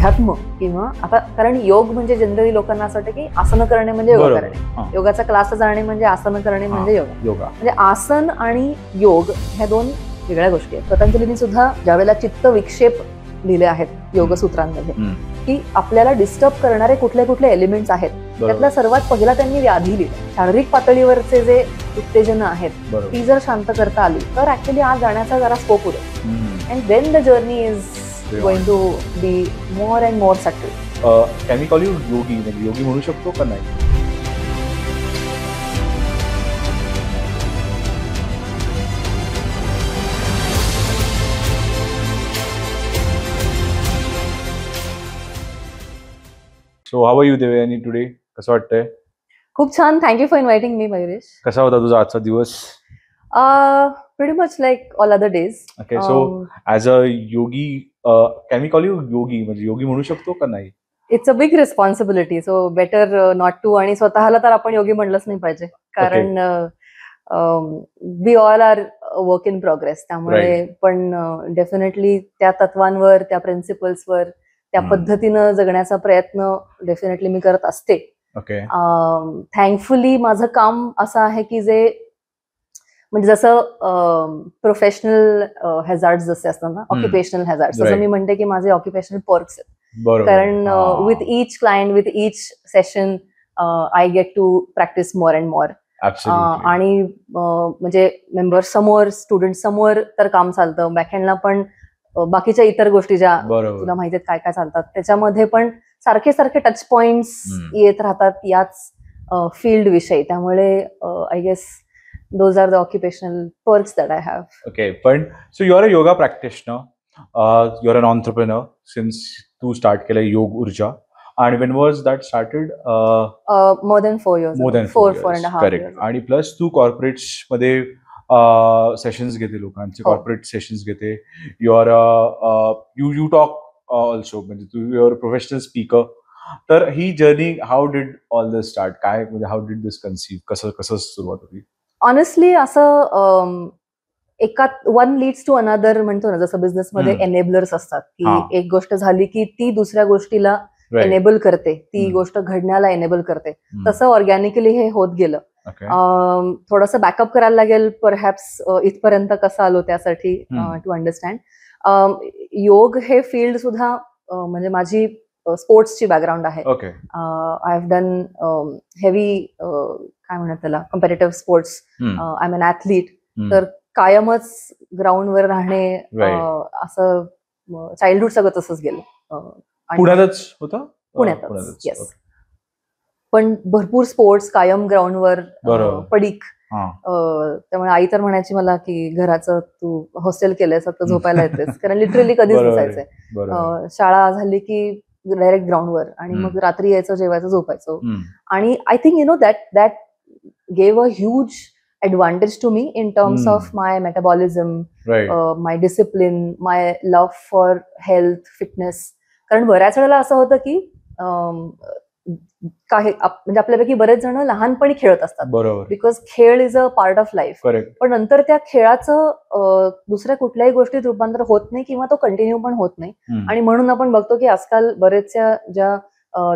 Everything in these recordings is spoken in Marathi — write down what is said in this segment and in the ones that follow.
अध्यात्म किंवा आता कारण योग म्हणजे जनरली लोकांना असं वाटतं की आसन करणे म्हणजे योगा करणे, योगाचा क्लास जाणे म्हणजे आसन करणे म्हणजे योगा. म्हणजे आसन आणि योग ह्या दोन वेगळ्या गोष्टी आहेत. पतंजलींनी सुद्धा ज्यावेळेला चित्त विक्षेप लिहिले आहेत योगसूत्रांमध्ये की आपल्याला डिस्टर्ब करणारे कुठले कुठले एलिमेंट्स आहेत, त्यातला सर्वात पहिला त्यांनी व्याधी लिहिलं. शारीरिक पातळीवरचे जे उत्तेजन आहेत ती जर शांत करता आली तर ऍक्च्युली आज जाण्याचा जरा स्कोप उडेल. And then the journey is going to be more and more subtle. Can we call you yogi? म्हणजे योगी म्हणू शकतो का नाही? So how are you Devyani today? कसं वाटतंय? खूप छान. थँक्यू फॉर इन्व्हायटिंग मी मयुरेश. कसा होता तुझा आजचा दिवस? Pretty much like all other days. Okay, so as a yogi, can we call you yogi? म्हणजे योगी म्हणू शकतो का नाही? It's a big responsibility, so better not to. आणि स्वतःला तर आपण योगी म्हणलंच नाही पाहिजे, कारण we all are work in progress. त्यामुळे पण डेफिनेटली त्या तत्वांवर, त्या प्रिन्सिपल्सवर, त्या पद्धतीनं जगण्याचा प्रयत्न डेफिनेटली मी करत असते. थँकफुली माझं काम असं आहे की जे म्हणजे जसं प्रोफेशनल हॅझार्ड जसे असतात ना, ऑक्युपेशनल हॅझार्ड, तसं मी म्हणते की माझे ऑक्युपेशनल पर्क्स आहेत. कारण with each client, with each session I get to practice more and more. आणि म्हणजे मेंबर्स समोर, स्टुडंट समोर तर काम चालतं, बॅकहँडला पण बाकीच्या इतर गोष्टी ज्या तुला माहिती आहेत काय काय चालतात त्याच्यामध्ये पण सारखे सारखे टच पॉइंट्स येत राहतात याच फील्ड विषयी. त्यामुळे I guess those are the occupational perks that I have. Okay, but so you're a yoga practitioner, you're an entrepreneur since you start kela Yog Urja, and when was that started? More than 4 years. More than 4 and a half. Correct. And plus two corporates मध्ये sessions घेते लोकांचे, corporate sessions घेते. You talk also, म्हणजे तू you're a professional speaker. तर ही journey how did all this start? काय म्हणजे how did this conceive? कसं सुरुवात होती? ऑनेस्टली असं एका वन लीड्स टू अनदर म्हणतो ना, जसं बिझनेसमध्ये एनेबलर्स असतात की एक गोष्ट झाली की ती दुसऱ्या गोष्टीला एनेबल करते, ती गोष्ट घडण्याला एनेबल करते. तसं ऑर्गॅनिकली हे होत गेलं. थोडंसं बॅकअप करायला लागेल परहॅप्स इथपर्यंत कसं आलो त्यासाठी टू अंडरस्टँड. योग हे फील्ड सुद्धा म्हणजे माझी स्पोर्ट्सची बॅकग्राऊंड आहे. आय हॅव डन हेवी काय म्हणतात त्याला comparative sports. I am an athlete. तर कायमच ग्राउंडवर राहणे असं चाइल्डहुड सगळं तसंच गेलं. पुण्यातच होतं? पुण्यातच, येस. पण भरपूर स्पोर्ट्स कायम ग्राउंडवर पडीक. त्यामुळे आई तर म्हणायची मला की घराचं तू हॉस्टेल केलंय, फक्त झोपायला येतेस, कारण लिटरली कधीच नसायचंय. शाळा झाली की डायरेक्ट ग्राउंडवर, आणि मग रात्री यायचं, जेवायचं, झोपायचं. आणि I think you know that gave a huge advantage to me in terms of my metabolism, my discipline, my love for health, fitness. कारण बऱ्याच वेळेला असं होतं की काही म्हणजे आपल्यापैकी बरेच जण लहानपणी खेळत असतात, बिकॉज खेळ is a part of life. पण नंतर त्या खेळाचं दुसऱ्या कुठल्याही गोष्टीत रूपांतर होत नाही किंवा तो कंटिन्यू पण होत नाही. आणि म्हणून आपण बघतो की आजकाल बरेचशा ज्या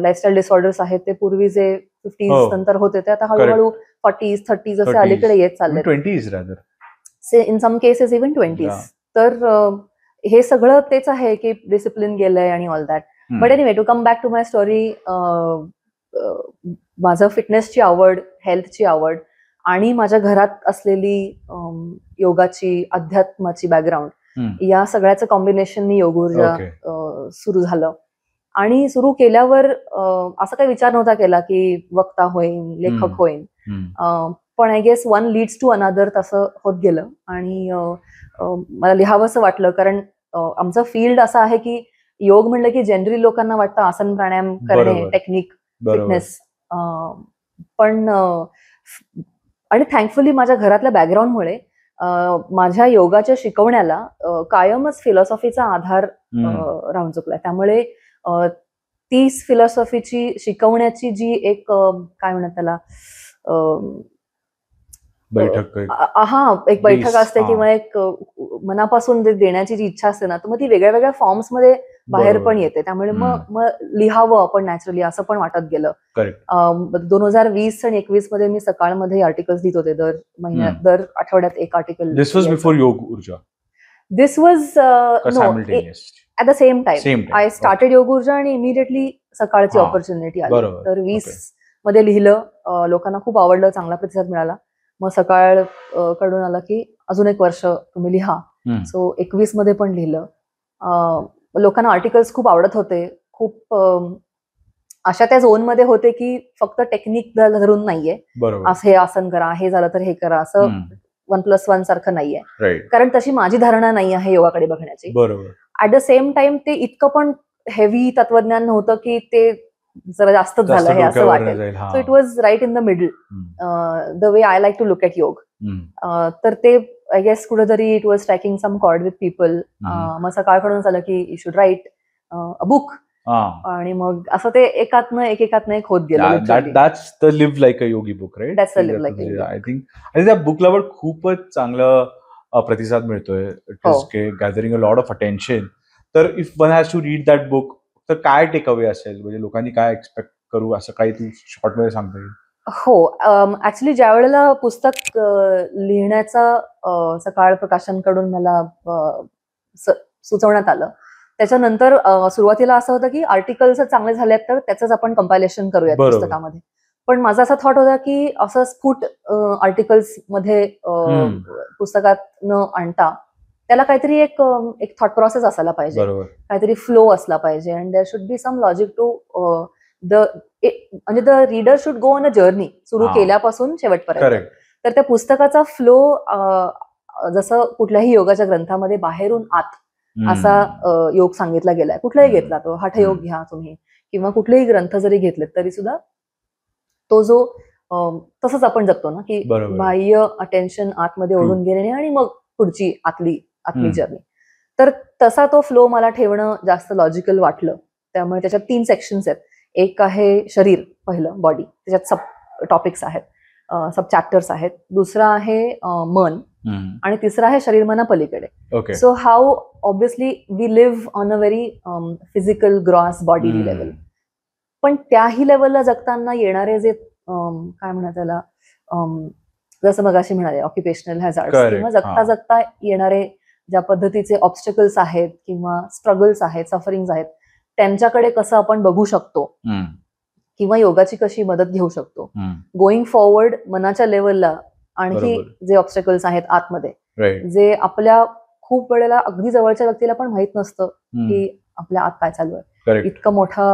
लाईफस्टाईल डिसऑर्डर्स आहेत ते पूर्वी जे 50s नंतर होते ते आता हळूहळू 40s 30s असे अलीकडे येत चालले, 20s rather, in some cases even 20s. तर हे सगळं तेच आहे की डिसिप्लिन गेलंय आणि all that. But anyway, to come back to my story, माझं फिटनेसची आवड, हेल्थची आवड आणि माझ्या घरात असलेली योगाची, अध्यात्माची बॅकग्राऊंड, या सगळ्याचं कॉम्बिनेशननी योग ऊर्जा सुरू झालं. आणि सुरू केल्यावर असा काही विचार नव्हता केला की वक्ता होईन, लेखक होईन. पण I guess one leads to another तसं होत गेलं. आणि मला लिहावंसं वाटलं, कारण आमचं फील्ड असं आहे की योग म्हणलं की जनरली लोकांना वाटतं आसन प्राणायाम करणे, टेक्निक, फिटनेस. पण आणि थँकफुली माझ्या घरातल्या बॅकग्राऊंडमुळे माझ्या योगाच्या शिकवण्याला कायमच फिलॉसॉफीचा आधार राहून चुकलाय. त्यामुळे तीच फिलॉसॉफीची शिकवण्याची जी एक काय म्हणतात त्याला एक बैठक असते किंवा एक मनापासून देण्याची जी इच्छा असते ना, तर मग ती वेगळ्या वेगळ्या फॉर्म्समध्ये बाहेर पण येते. त्यामुळे मग लिहावं आपण नॅचरली असं पण वाटत गेलं. 2020 आणि 21 मध्ये मी सकाळमध्ये आर्टिकल्स लिहित होते. दर आठवड्यात एक article. This was before Yog Urja? This was at the same time. I started Yog Urja आणि इमिडिएटली सकाळची ऑपॉर्च्युनिटी आली. तर 20 मध्ये लिहिलं, लोकांना खूप आवडलं, चांगला प्रतिसाद मिळाला. मग सकाळ कडून आलं की अजून एक वर्ष तुम्ही लिहा. सो 21 मध्ये पण लिहिलं. लोकांना आर्टिकल्स खूप आवडत होते. खूप अशा त्या झोन मध्ये होते की फक्त टेक्निक धरून नाहीये, असं हे आसन करा, हे झालं तर हे करा, असं 1+1 सारखं नाहीये. कारण तशी माझी धारणा नाही आहे योगाकडे बघण्याची. ऍट द सेम टाइम ते इतकं पण हेवी तत्वज्ञान नव्हतं की ते जरा जास्तच झालं हे असं वाटेल. So it was right in the middle, the way I like to look at yoga. तर ते आय गेस कुठेतरी it was striking some chord with people. मग सकाळकडून झालं की you should write a book. आणि मग असं ते एकातनं एक होत गेलं. That's the live like a yogi book, right? That's the live like a yogi. I think त्या बुकला पण खूपच चांगलं प्रतिसाद मिळतोय. It is gathering a lot of attention. तर if one has to read that book, तर काय टेक अवे असेल, म्हणजे लोकांनी काय एक्सपेक्ट करू, असं काही तू शॉर्ट मध्ये सांगता येईल? हो, ऍक्च्युली ज्या वेळेला पुस्तक लिहिण्याचा सकाळ प्रकाशनकडून मला सुचवण्यात आलं, त्याच्यानंतर सुरुवातीला असं होतं की आर्टिकल्स चांगले झालेत तर त्याच आपण कंपायलेशन करूयात पुस्तकामध्ये. पण माझा असा थॉट होता की असं स्फुट आर्टिकल्स मध्ये पुस्तकात न आणता त्याला काहीतरी एक थॉट प्रोसेस असायला पाहिजे, काहीतरी फ्लो असला पाहिजे. And there should be some logic to म्हणजे the reader should go on a journey, सुरू केल्यापासून शेवटपर्यंत. तर त्या पुस्तकाचा फ्लो जसं कुठल्याही योगाच्या ग्रंथामध्ये बाहेरून आत असा योग सांगितला गेलाय. कुठलाही घेतला तो, हठयोग घ्या तुम्ही किंवा कुठलेही ग्रंथ जरी घेतलेत तरी सुद्धा तो जो तसंच आपण जगतो ना की बाह्य अटेन्शन आतमध्ये ओढून घेणे आणि मग पुढची आतली जर्नी. तर तसा तो फ्लो मला ठेवणं जास्त लॉजिकल वाटलं. त्यामुळे त्याच्यात 3 सेक्शन्स आहेत. एक आहे शरीर, पहिलं बॉडी, त्याच्यात सब टॉपिक्स आहेत, सब चॅप्टर्स आहेत. दुसरा आहे मन आणि तिसरा आहे शरीर मना पलीकडे. So how obviously we live on a very physical gross body level. पण त्याही लेवलला जगताना येणारे जे काय म्हणतात त्याला, जसं मगाशी म्हणाले ऑक्युपेशनल हॅझार्ड्स किंवा जगता जगता येणारे ज्या पद्धतीचे ऑब्स्टकल्स आहेत किंवा स्ट्रगल्स आहेत, सफरिंग्स आहेत, त्यांच्याकडे कसं आपण बघू शकतो किंवा योगाची कशी मदत घेऊ शकतो गोईंग फॉरवर्ड मनाच्या लेवलला. आणखी जे ऑब्स्टकल्स आहेत आतमध्ये, जे आपल्या खूप वेळेला अगदी जवळच्या व्यक्तीला पण माहित नसतं की आपल्या आत काय चालू आहे, इतकं मोठा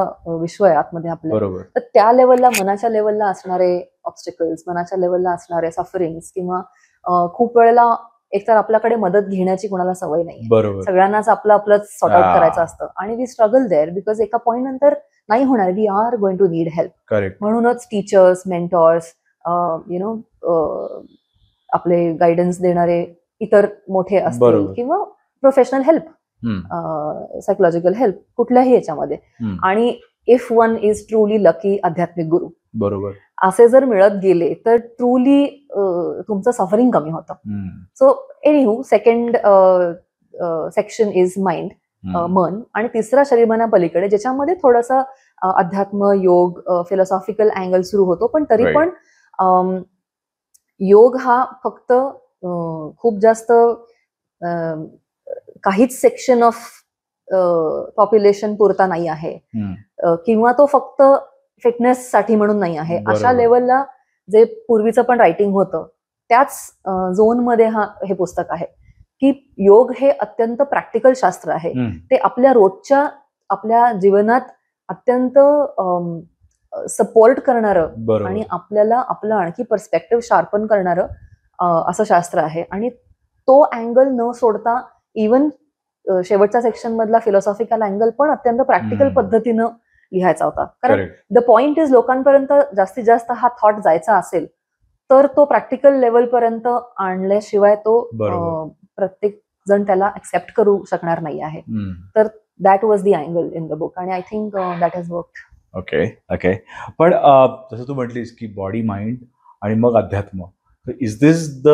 विश्व आहे आतमध्ये आपल्या. तर त्या लेवलला, मनाच्या लेवलला असणारे ऑब्स्टकल्स, मनाच्या लेवलला असणारे सफरिंग्स किंवा खूप वेळेला एकतर आपल्याकडे मदत घेण्याची कोणाला सवय नाही, सगळ्यांनाच आपलंच सॉर्ट आउट करायचं असतं आणि वी स्ट्रगल देअर बिकॉज एका पॉइंट नंतर नाही होणार, we are going to need help. म्हणूनच टीचर्स, मेंटॉर्स, आपले गायडन्स देणारे इतर मोठे असतील किंवा प्रोफेशनल हेल्प, सायकोलॉजिकल हेल्प कुठल्याही याच्यामध्ये. आणि if one is truly lucky आध्यात्मिक गुरु, बरोबर, असे जर मिळत गेले तर ट्रूली तुमचं सफरिंग कमी होतं. So anyhow, second section is mind, मन, आणि तिसरा शरीर मना पलीकडे, ज्याच्यामध्ये थोडंसं अध्यात्म, योग, फिलॉसॉफिकल अँगल सुरू होतो. पण तरी पण योग हा फक्त खूप जास्त काहीच सेक्शन ऑफ पॉप्युलेशन पुरता नाही आहे किंवा तो फक्त फिटनेस साठी म्हणून नाही आहे. अशा लेवलला जे पूर्वीचं पण रायटिंग होतं त्याच झोन मध्ये हे पुस्तक आहे की योग हे अत्यंत प्रॅक्टिकल शास्त्र आहे. ते आपल्या रोजच्या आपल्या जीवनात अत्यंत सपोर्ट करणारं आणि आपल्याला आपलं आणखी पर्स्पेक्टिव्ह शार्पन करणारं असं शास्त्र आहे. आणि तो अँगल न सोडता इवन शेवटच्या सेक्शन मधला फिलॉसॉफिकल अँगल पण अत्यंत प्रॅक्टिकल पद्धतीनं लिहायचा होता. कारण द पॉइंट इज, लोकांपर्यंत जास्तीत जास्त हा थॉट जायचा असेल तर तो प्रॅक्टिकल लेवल पर्यंत आणल्याशिवाय तो प्रत्येक जण त्याला एक्सेप्ट करू शकणार नाही आहे. तर that was the angle in the book आणि I think that has worked. Okay. पण जसं तू म्हटलीस की बॉडी, माइंड आणि मग अध्यात्म, इज दिस द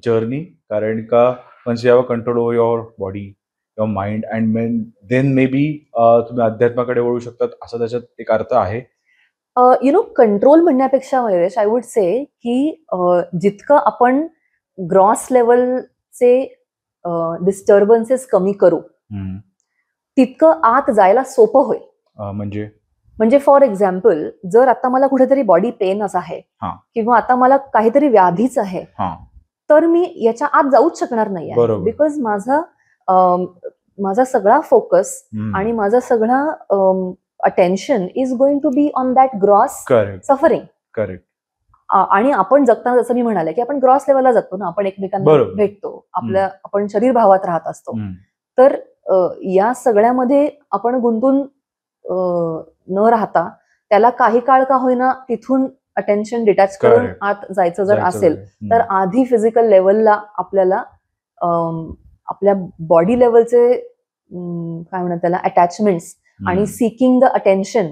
जर्नी? कारण का once you have a control over your body your mind and then maybe तुम्ही अध्यात्माकडे वळू शकतात, असं त्याच्यात एक अर्थ आहे. कंट्रोल म्हणण्यापेक्षा मयुरेश, आय वुड से की जितकं आपण ग्रॉस लेवलचे डिस्टर्बन्सेस कमी करू तितकं आत जायला सोपं होईल. म्हणजे फॉर एक्झाम्पल, जर आता मला कुठेतरी बॉडी पेनच आहे किंवा आता मला काहीतरी व्याधीच आहे, तर मी याच्या आत जाऊच शकणार नाही आहे. बिकॉज माझा सगळा फोकस आणि माझा सगळा attention is going to be on that gross suffering. Correct. आणि आपण जगताना जसं मी म्हणाले की आपण ग्रॉस लेवलला जगतो ना, आपण एकमेकांना भेटतो, आपण शरीर भावात राहत असतो. तर या सगळ्यामध्ये आपण गुंतून न राहता त्याला काही काळ का होईना तिथून अटेन्शन डिटॅच करून आत जायचं जर असेल, तर आधी फिजिकल लेवलला आपल्याला आपल्या बॉडी लेवलचे काय म्हणतात त्याला अटॅचमेंट्स आणि seeking the attention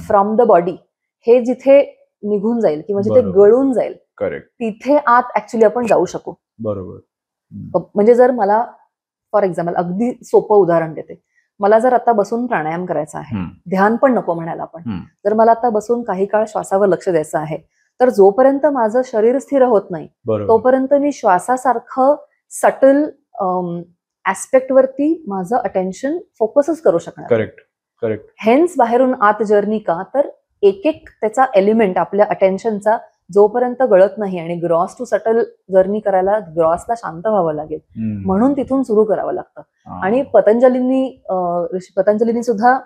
from the body हे जिथे निघून जाईल किंवा जिथे गळून जाईल, तिथे आत ऍक्च्युली आपण जाऊ शकू. बरोबर. म्हणजे जर मला फॉर एक्झाम्पल अगदी सोपं उदाहरण देते, मला जर आता बसून प्राणायाम करायचा आहे, ध्यान पण नको म्हणायला आपण, जर मला आता बसून काही काळ श्वासावर लक्ष द्यायचं आहे, तर जोपर्यंत माझं शरीर स्थिर होत नाही तोपर्यंत मी श्वासासारखं सटल ऍस्पेक्ट वरती माझं अटेन्शन फोकसच करू शकणार. करेक्ट. हेन्स बाहेरून आत जर्नी का, तर एक एक त्याचा एलिमेंट आपल्या अटेन्शनचा जोपर्यंत गळत नाही आणि ग्रॉस टू सटल जर्नी करायला ग्रॉसला शांत व्हावं लागेल, म्हणून तिथून सुरू करावं लागतं. आणि पतंजलींनी सुद्धा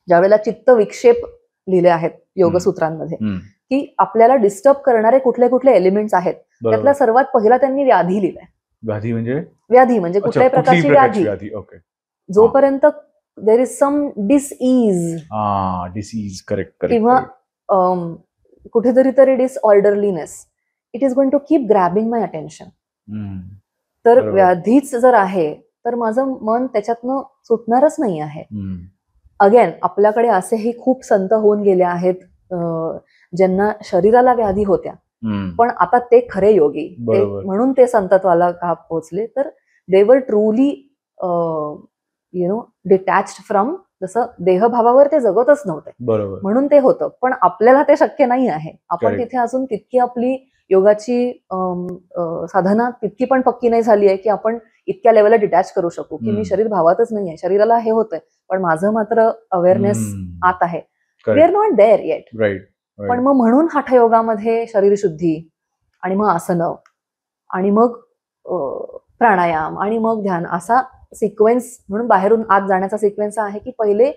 ज्यावेळेला चित्त विक्षेप लिहिले आहेत योगसूत्रांमध्ये, की आपल्याला डिस्टर्ब करणारे कुठले कुठले एलिमेंट्स आहेत, त्यातला सर्वात पहिला त्यांनी व्याधी लिहिलाय. व्याधी म्हणजे कुठल्याही प्रकारची व्याधी. जोपर्यंत देर इज सम डिसईज किंवा कुठेतरी तरी disorderliness, it is going to keep grabbing my attention. तर व्याधीच जर आहे तर माझं मन त्याच्यातनं सुटणारच नाही आहे. अगेन आपल्याकडे असेही खूप संत होऊन गेले आहेत ज्यांना शरीराला व्याधी होत्या, पण आता ते खरे योगी, म्हणून ते संतत्वाला का पोहोचले, तर दे वर ट्रूली डिटॅच्ड फ्रॉम, जसं देहभावावर ते जगतच नव्हते, म्हणून ते होतं. पण आपल्याला ते शक्य नाही आहे. आपण तिथे अजून तितकी आपली योगाची साधना तितकी पण पक्की नाही झाली आहे की आपण इतक्या लेवलला डिटॅच करू शकू की मी शरीर भावातच नाही आहे, शरीराला हे होतंय पण माझं मात्र अवेअरनेस आत आहे. We are not there yet. पण मग म्हणून हठयोगामध्ये शरीर शुद्धी आणि मग आसनं आणि मग प्राणायाम आणि मग ध्यान असा सिक्वेन्स, म्हणून बाहेरून आत जाण्याचा सिक्वेन्स आहे की पहिले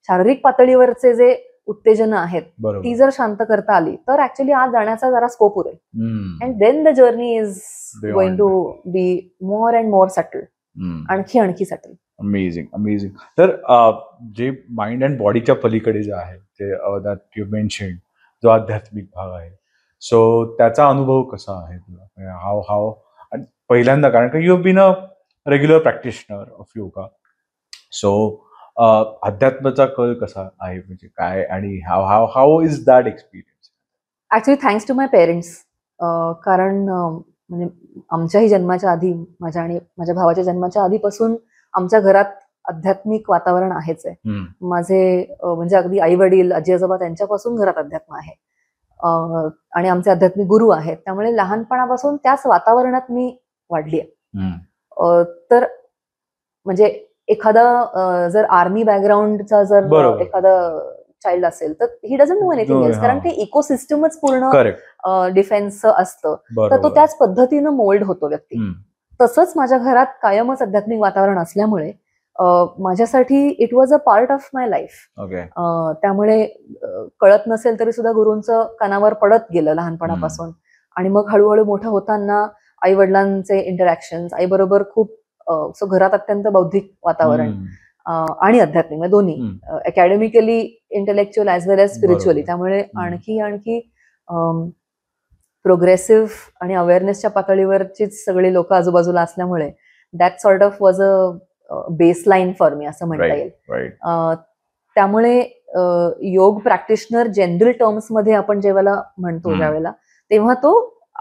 शारीरिक पातळीवरचे जे उत्तेजन आहेत ती जर शांत करता आली तर ऍक्च्युली आत जाण्याचा जरा स्कोप उरेल. And then the journey is going to be more and more subtle, आणखी सटल. अमेझिंग. तर जे माइंड अँड बॉडीच्या पलीकडे जे आहे ते दॅट यू मेन्शन्ड, जो आध्यात्मिक भाग आहे, सो त्याचा अनुभव कसा आहे तुला? हाव पहिल्यांदा, कारण का you have been a regular practitioner of yoga, so अध्यात्माचा कल कसा आहे, म्हणजे काय आणि how is that experience? Actually thanks to my parents. कारण म्हणजे आमच्याही जन्माच्या आधी, माझ्या आणि माझ्या भावाच्या जन्माच्या आधीपासून आमच्या घरात आध्यात्मिक वातावरण आहेच आहे. माझे म्हणजे अगदी आई वडील, आजी आजोबा त्यांच्यापासून घरात अध्यात्म आहे आणि आमचे आध्यात्मिक गुरु आहेत. त्यामुळे लहानपणापासून त्याच वातावरणात मी वाढली आहे. तर म्हणजे एखादा जर आर्मी बॅकग्राऊंडचा जर एखादा चाइल्ड असेल तर he doesn't know anything else, कारण ते इकोसिस्टमच पूर्ण डिफेन्सचं असतं, तर तो त्याच पद्धतीनं मोल्ड होतो व्यक्ती. तसंच माझ्या घरात कायमच आध्यात्मिक वातावरण असल्यामुळे माझ्यासाठी it was a part of my life. त्यामुळे कळत नसेल तरी सुद्धा गुरूंचं कानावर पडत गेलं लहानपणापासून. आणि मग हळूहळू मोठं होताना आई वडिलांचे इंटरॅक्शन, आई बरोबर खूप घरात अत्यंत बौद्धिक वातावरण आणि आध्यात्मिक दोन्ही, अकॅडमिकली, इंटेलेक्च्युअल ऍज वेल एज स्पिरिच्युअली. त्यामुळे आणखी प्रोग्रेसिव्ह आणि अवेअरनेसच्या पातळीवरचीच सगळी लोक आजूबाजूला असल्यामुळे that sort of was a baseline for me असं म्हणता येईल. त्यामुळे योग प्रॅक्टिशनर जनरल टर्म्स मध्ये आपण जेव्हा म्हणतो ज्यावेळेला, तेव्हा तो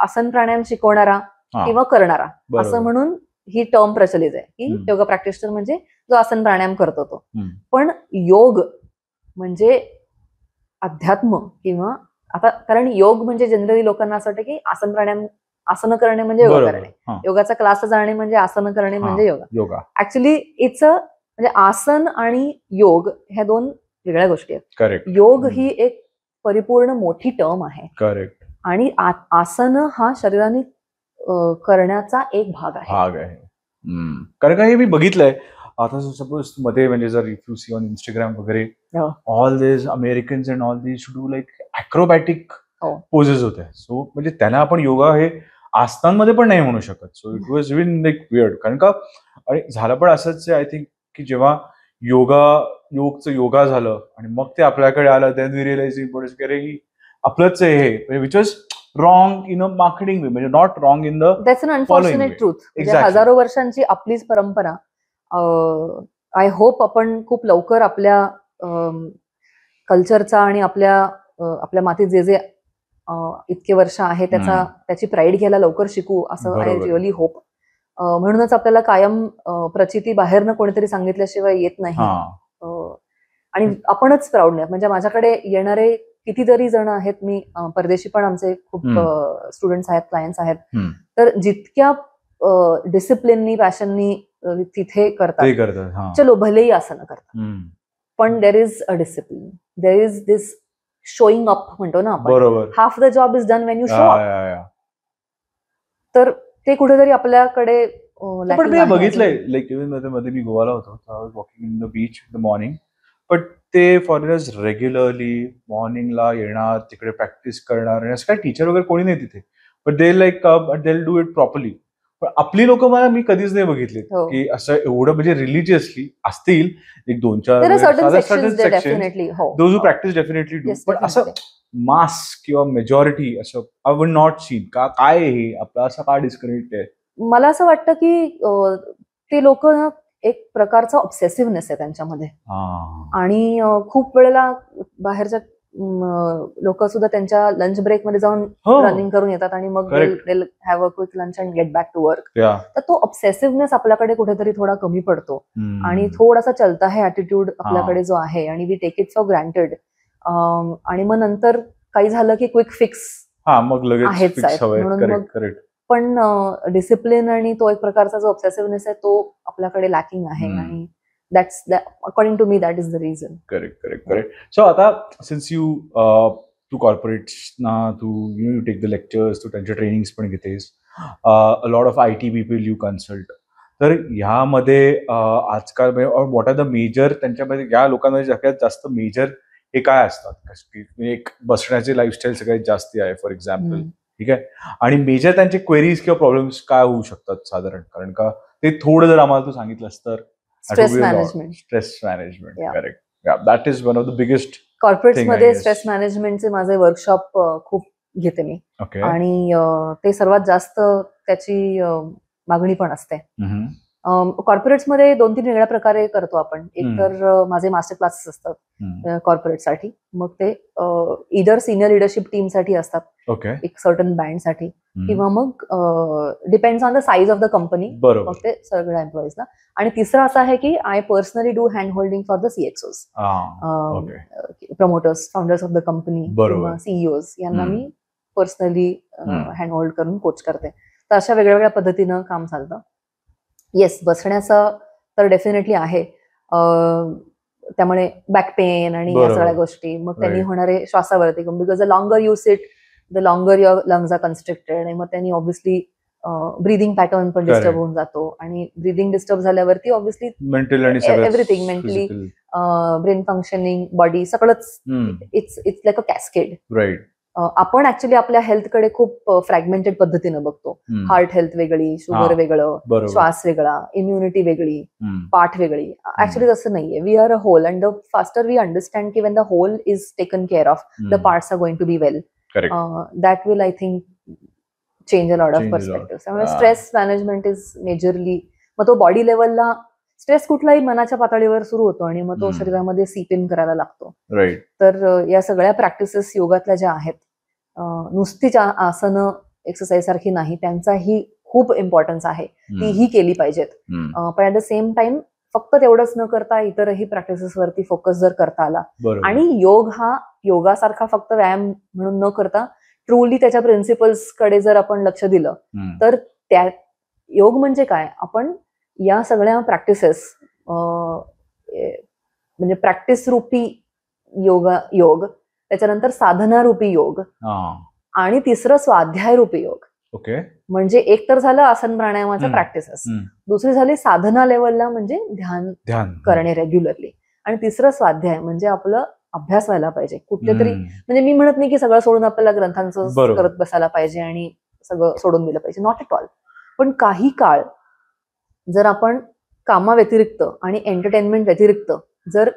आसन प्राणायाम शिकवणारा किंवा करणारा असं म्हणून ही टर्म प्रचलित आहे की योगा प्रॅक्टिशनर म्हणजे जो आसन प्राणायाम करतो तो. पण योग म्हणजे अध्यात्म किंवा आता कारण योग म्हणजे जनरली लोकांना असं वाटतं की आसन करणे म्हणजे योगा करणे, योगाचा क्लास जाणे म्हणजे आसन करणे म्हणजे योगा. ऍक्च्युली इट्स म्हणजे आसन आणि योग ह्या दोन वेगळ्या गोष्टी आहेत. करेक्ट. योग ही एक परिपूर्ण मोठी टर्म आहे. करेक्ट. आणि आसन हा शरीराने करण्याचा एक भाग आहे. कारण का हे मी बघितलंय आता सपोज मध्ये म्हणजे जर if you see on Instagram वगैरे all this Americans and all this do like acrobatic poses होते. सो म्हणजे त्यांना आपण योगा हे आसनांमध्ये पण नाही म्हणू शकत. So it was win like weird. कारण का आणि झालं पण असंच आय थिंक की जेव्हा योगचं योगा झालं आणि मग ते आपल्याकडे आलं देन वी रिअलाइज की आपलंच हे which was wrong in a marketing way, म्हणजे not wrong in the that's un unfortunate truth. म्हणजे हजारो वर्षांची आपलीच परंपरा. आय होप आपण खूप लवकर आपल्या कल्चरचा आणि आपल्या मातीत जे जे इतके वर्ष आहे त्याची प्राईड घ्यायला लवकर शिकू असं आय रिअली होप. म्हणूनच आपल्याला कायम प्रचिती बाहेरनं कोणीतरी सांगितल्याशिवाय येत नाही. आणि आपणच प्राऊड नाही. म्हणजे माझ्याकडे येणारे कितीतरी जण आहेत, मी परदेशी पण आमचे खूप स्टुडंट्स आहेत, क्लायंट्स आहेत, तर जितक्या डिसिप्लिननी पॅशननी तिथे करतात, चलो भलेही आसनं करतात, पण देर is a discipline, there is this showing up म्हणतो ना आपण, half the job is done Wien you show up. तर ते कुठेतरी आपल्याकडे पण मी बघितलंय लाईक इव्हन मध्ये मी गोवाला होतो, walking in the beach in the morning, but ते फॉरेनर्स रेग्युलरली मॉर्निंगला येणार, तिकडे प्रॅक्टिस करणार, आणि असं काय टीचर वगैरे कोणी नाही तिथे, but they like they do it properly. पण आपली लोक मला मी कधीच नाही बघितली की असं एवढं म्हणजे रिलिजियसली असतील एक 2-4 दोज प्रॅक्टिस डेफिनेटली डू, पण असं मास किंवा मेजॉरिटी असं आय वुड नॉट सीन. काय हे आपलं असं का डिस्कनेक्ट आहे? मला असं वाटतं की ते लोक एक प्रकारचा ऑब्सेसिव्हनेस आहे त्यांच्यामध्ये, आणि खूप वेळेला बाहेरच्या लोक सुद्धा त्यांच्या लंच ब्रेक मध्ये जाऊन रनिंग करून येतात आणि मग have a quick lunch and get back to work. तर तो ऑब्सेसिव्हनेस आपल्याकडे कुठेतरी थोडा कमी पडतो, आणि थोडासा चलता है ऍटिट्यूड आपल्याकडे जो आहे, आणि we take it for granted. आणि मग नंतर काही झालं की क्विक फिक्स आहेच आहेत, म्हणून मग पण डिसिप्लिन आणि तो एक प्रकारचा जो ऑब्सेसिव्हनेस आहे तो आपल्याकडे लॅकिंग आहे, आणि that's according to me that is the reason. Correct. So आता सिन्स तू कॉर्पोरेट्सना तू टेक द लेक्चर्स, तू त्यांच्या ट्रेनिंग्स पण घेतेस, a lot of IT people you consult, तर ह्यामध्ये आजकाल व्हॉट आर द मेजर, त्यांच्यामध्ये या लोकांमध्ये सगळ्यात जास्त मेजर हे काय असतात? एक बसण्याची लाईफस्टाईल सगळ्यात जास्ती आहे फॉर एक्झाम्पल, ठीक आहे, आणि मेजर त्यांचे क्वेरीज किंवा प्रॉब्लेम्स काय होऊ शकतात साधारण? कारण का ते थोडं जर आम्हाला तू सांगितलंस तर. Stress management, correct. That is one of the biggest. कॉर्पोरेट्समध्ये स्ट्रेस मॅनेजमेंटचे माझे वर्कशॉप खूप घेते मी, आणि ते सर्वात जास्त त्याची मागणी पण असते. कॉर्पोरेट्समध्ये 2-3 वेगळ्या प्रकारे करतो आपण. एक तर माझे मास्टर क्लासेस असतात कॉर्पोरेटसाठी, मग ते इदर सिनियर लिडरशिप टीमसाठी असतात, एक सर्टन बँडसाठी, किंवा मग depends on the size of the company, मग ते सगळ्या एम्प्लॉईजला. आणि तिसरं असं आहे की I personally do hand holding for the CXOs, promoters, founders of the company किंवा CEOs यांना मी पर्सनली हँड होल्ड करून कोच करते. तर अशा वेगळ्या वेगळ्या पद्धतीनं काम चालतं. येस, बसण्याचं तर डेफिनेटली आहे, त्यामुळे बॅक पेन आणि या सगळ्या गोष्टी, मग त्यांनी होणारे श्वासावरती, because the longer you sit the longer your lungs are constricted, आणि मग त्यांनी ऑब्व्हियसली ब्रीदिंग पॅटर्न पण डिस्टर्ब होऊन जातो, आणि ब्रीदिंग डिस्टर्ब झाल्यावरती obviously everything, mentally, brain functioning, body, सगळंच इट्स लाईक अ कॅस्केड. आपण ऍक्च्युली आपल्या हेल्थकडे खूप फ्रॅगमेंटेड पद्धतीनं बघतो. हार्ट हेल्थ वेगळी, शुगर वेगळं, श्वास वेगळा, इम्युनिटी वेगळी, पाठ वेगळी. ऍक्च्युली तसं नाहीये. We are a whole, and the faster we understand की when the whole is taken care of, the parts are going to be well, that will I think change a lot of perspective. त्यामुळे स्ट्रेस मॅनेजमेंट इज मेजरली, मग तो बॉडी लेवलला स्ट्रेस कुठलाही मनाच्या पातळीवर सुरू होतो, आणि मग तो शरीरामध्ये सीप इन करायला लागतो. तर या सगळ्या प्रॅक्टिसेस योगातल्या ज्या आहेत, नुसतीच आसनं एक्सरसाइज सारखी नाही, त्यांचाही खूप इम्पॉर्टन्स आहे, तीही केली पाहिजेत. पण ऍट द सेम टाइम फक्त तेवढंच न करता इतरही प्रॅक्टिसेस वरती फोकस जर करता आला, आणि योग हा योगासारखा फक्त व्यायाम म्हणून न करता ट्रूली त्याच्या प्रिन्सिपल्स कडे जर आपण लक्ष दिलं, तर त्या योग म्हणजे काय, आपण या सगळ्या प्रॅक्टिसेस म्हणजे प्रॅक्टिस रूपी योग, त्याच्यानंतर साधना रूपी योग, आणि तिसरं स्वाध्याय रूपी योग. ओके. म्हणजे एक तर झालं आसन प्राणायामाचं प्रॅक्टिसेस, दुसरी झाली साधना लेवलला म्हणजे ध्यान करणे रेग्युलरली, आणि तिसरं स्वाध्याय म्हणजे आपलं अभ्यास व्हायला पाहिजे कुठले तरी. म्हणजे मी म्हणत नाही की सगळं सोडून आपल्याला ग्रंथांचं करत बसायला पाहिजे आणि सगळं सोडून दिलं पाहिजे, नॉट एट ऑल. पण काही काळ जर आपण कामाव्यतिरिक्त आणि एंटरटेनमेंट व्यतिरिक्त जर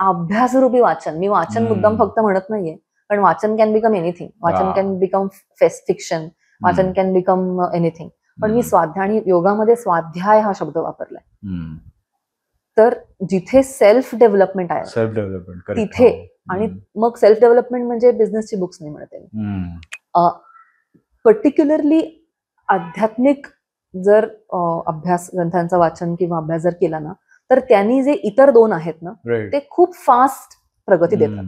अभ्यासरूपी वाचन, मी वाचन मुद्दाम फक्त म्हणत नाहीये, पण वाचन कॅन बिकम एनिथिंग, वाचन कॅन बिकम फिक्शन, वाचन कॅन बिकम एनिथिंग. पण मी स्वाध्याय, आणि योगामध्ये स्वाध्याय हा शब्द वापरलाय. तर जिथे सेल्फ डेव्हलपमेंट आहे तिथे, आणि मग सेल्फ डेव्हलपमेंट म्हणजे बिझनेसची बुक्स नाही म्हणते, पर्टिक्युलरली आध्यात्मिक जर अभ्यास, ग्रंथांचं वाचन किंवा अभ्यास जर केला ना, तर त्यांनी जे इतर दोन आहेत ना ते खूप फास्ट प्रगती देतात.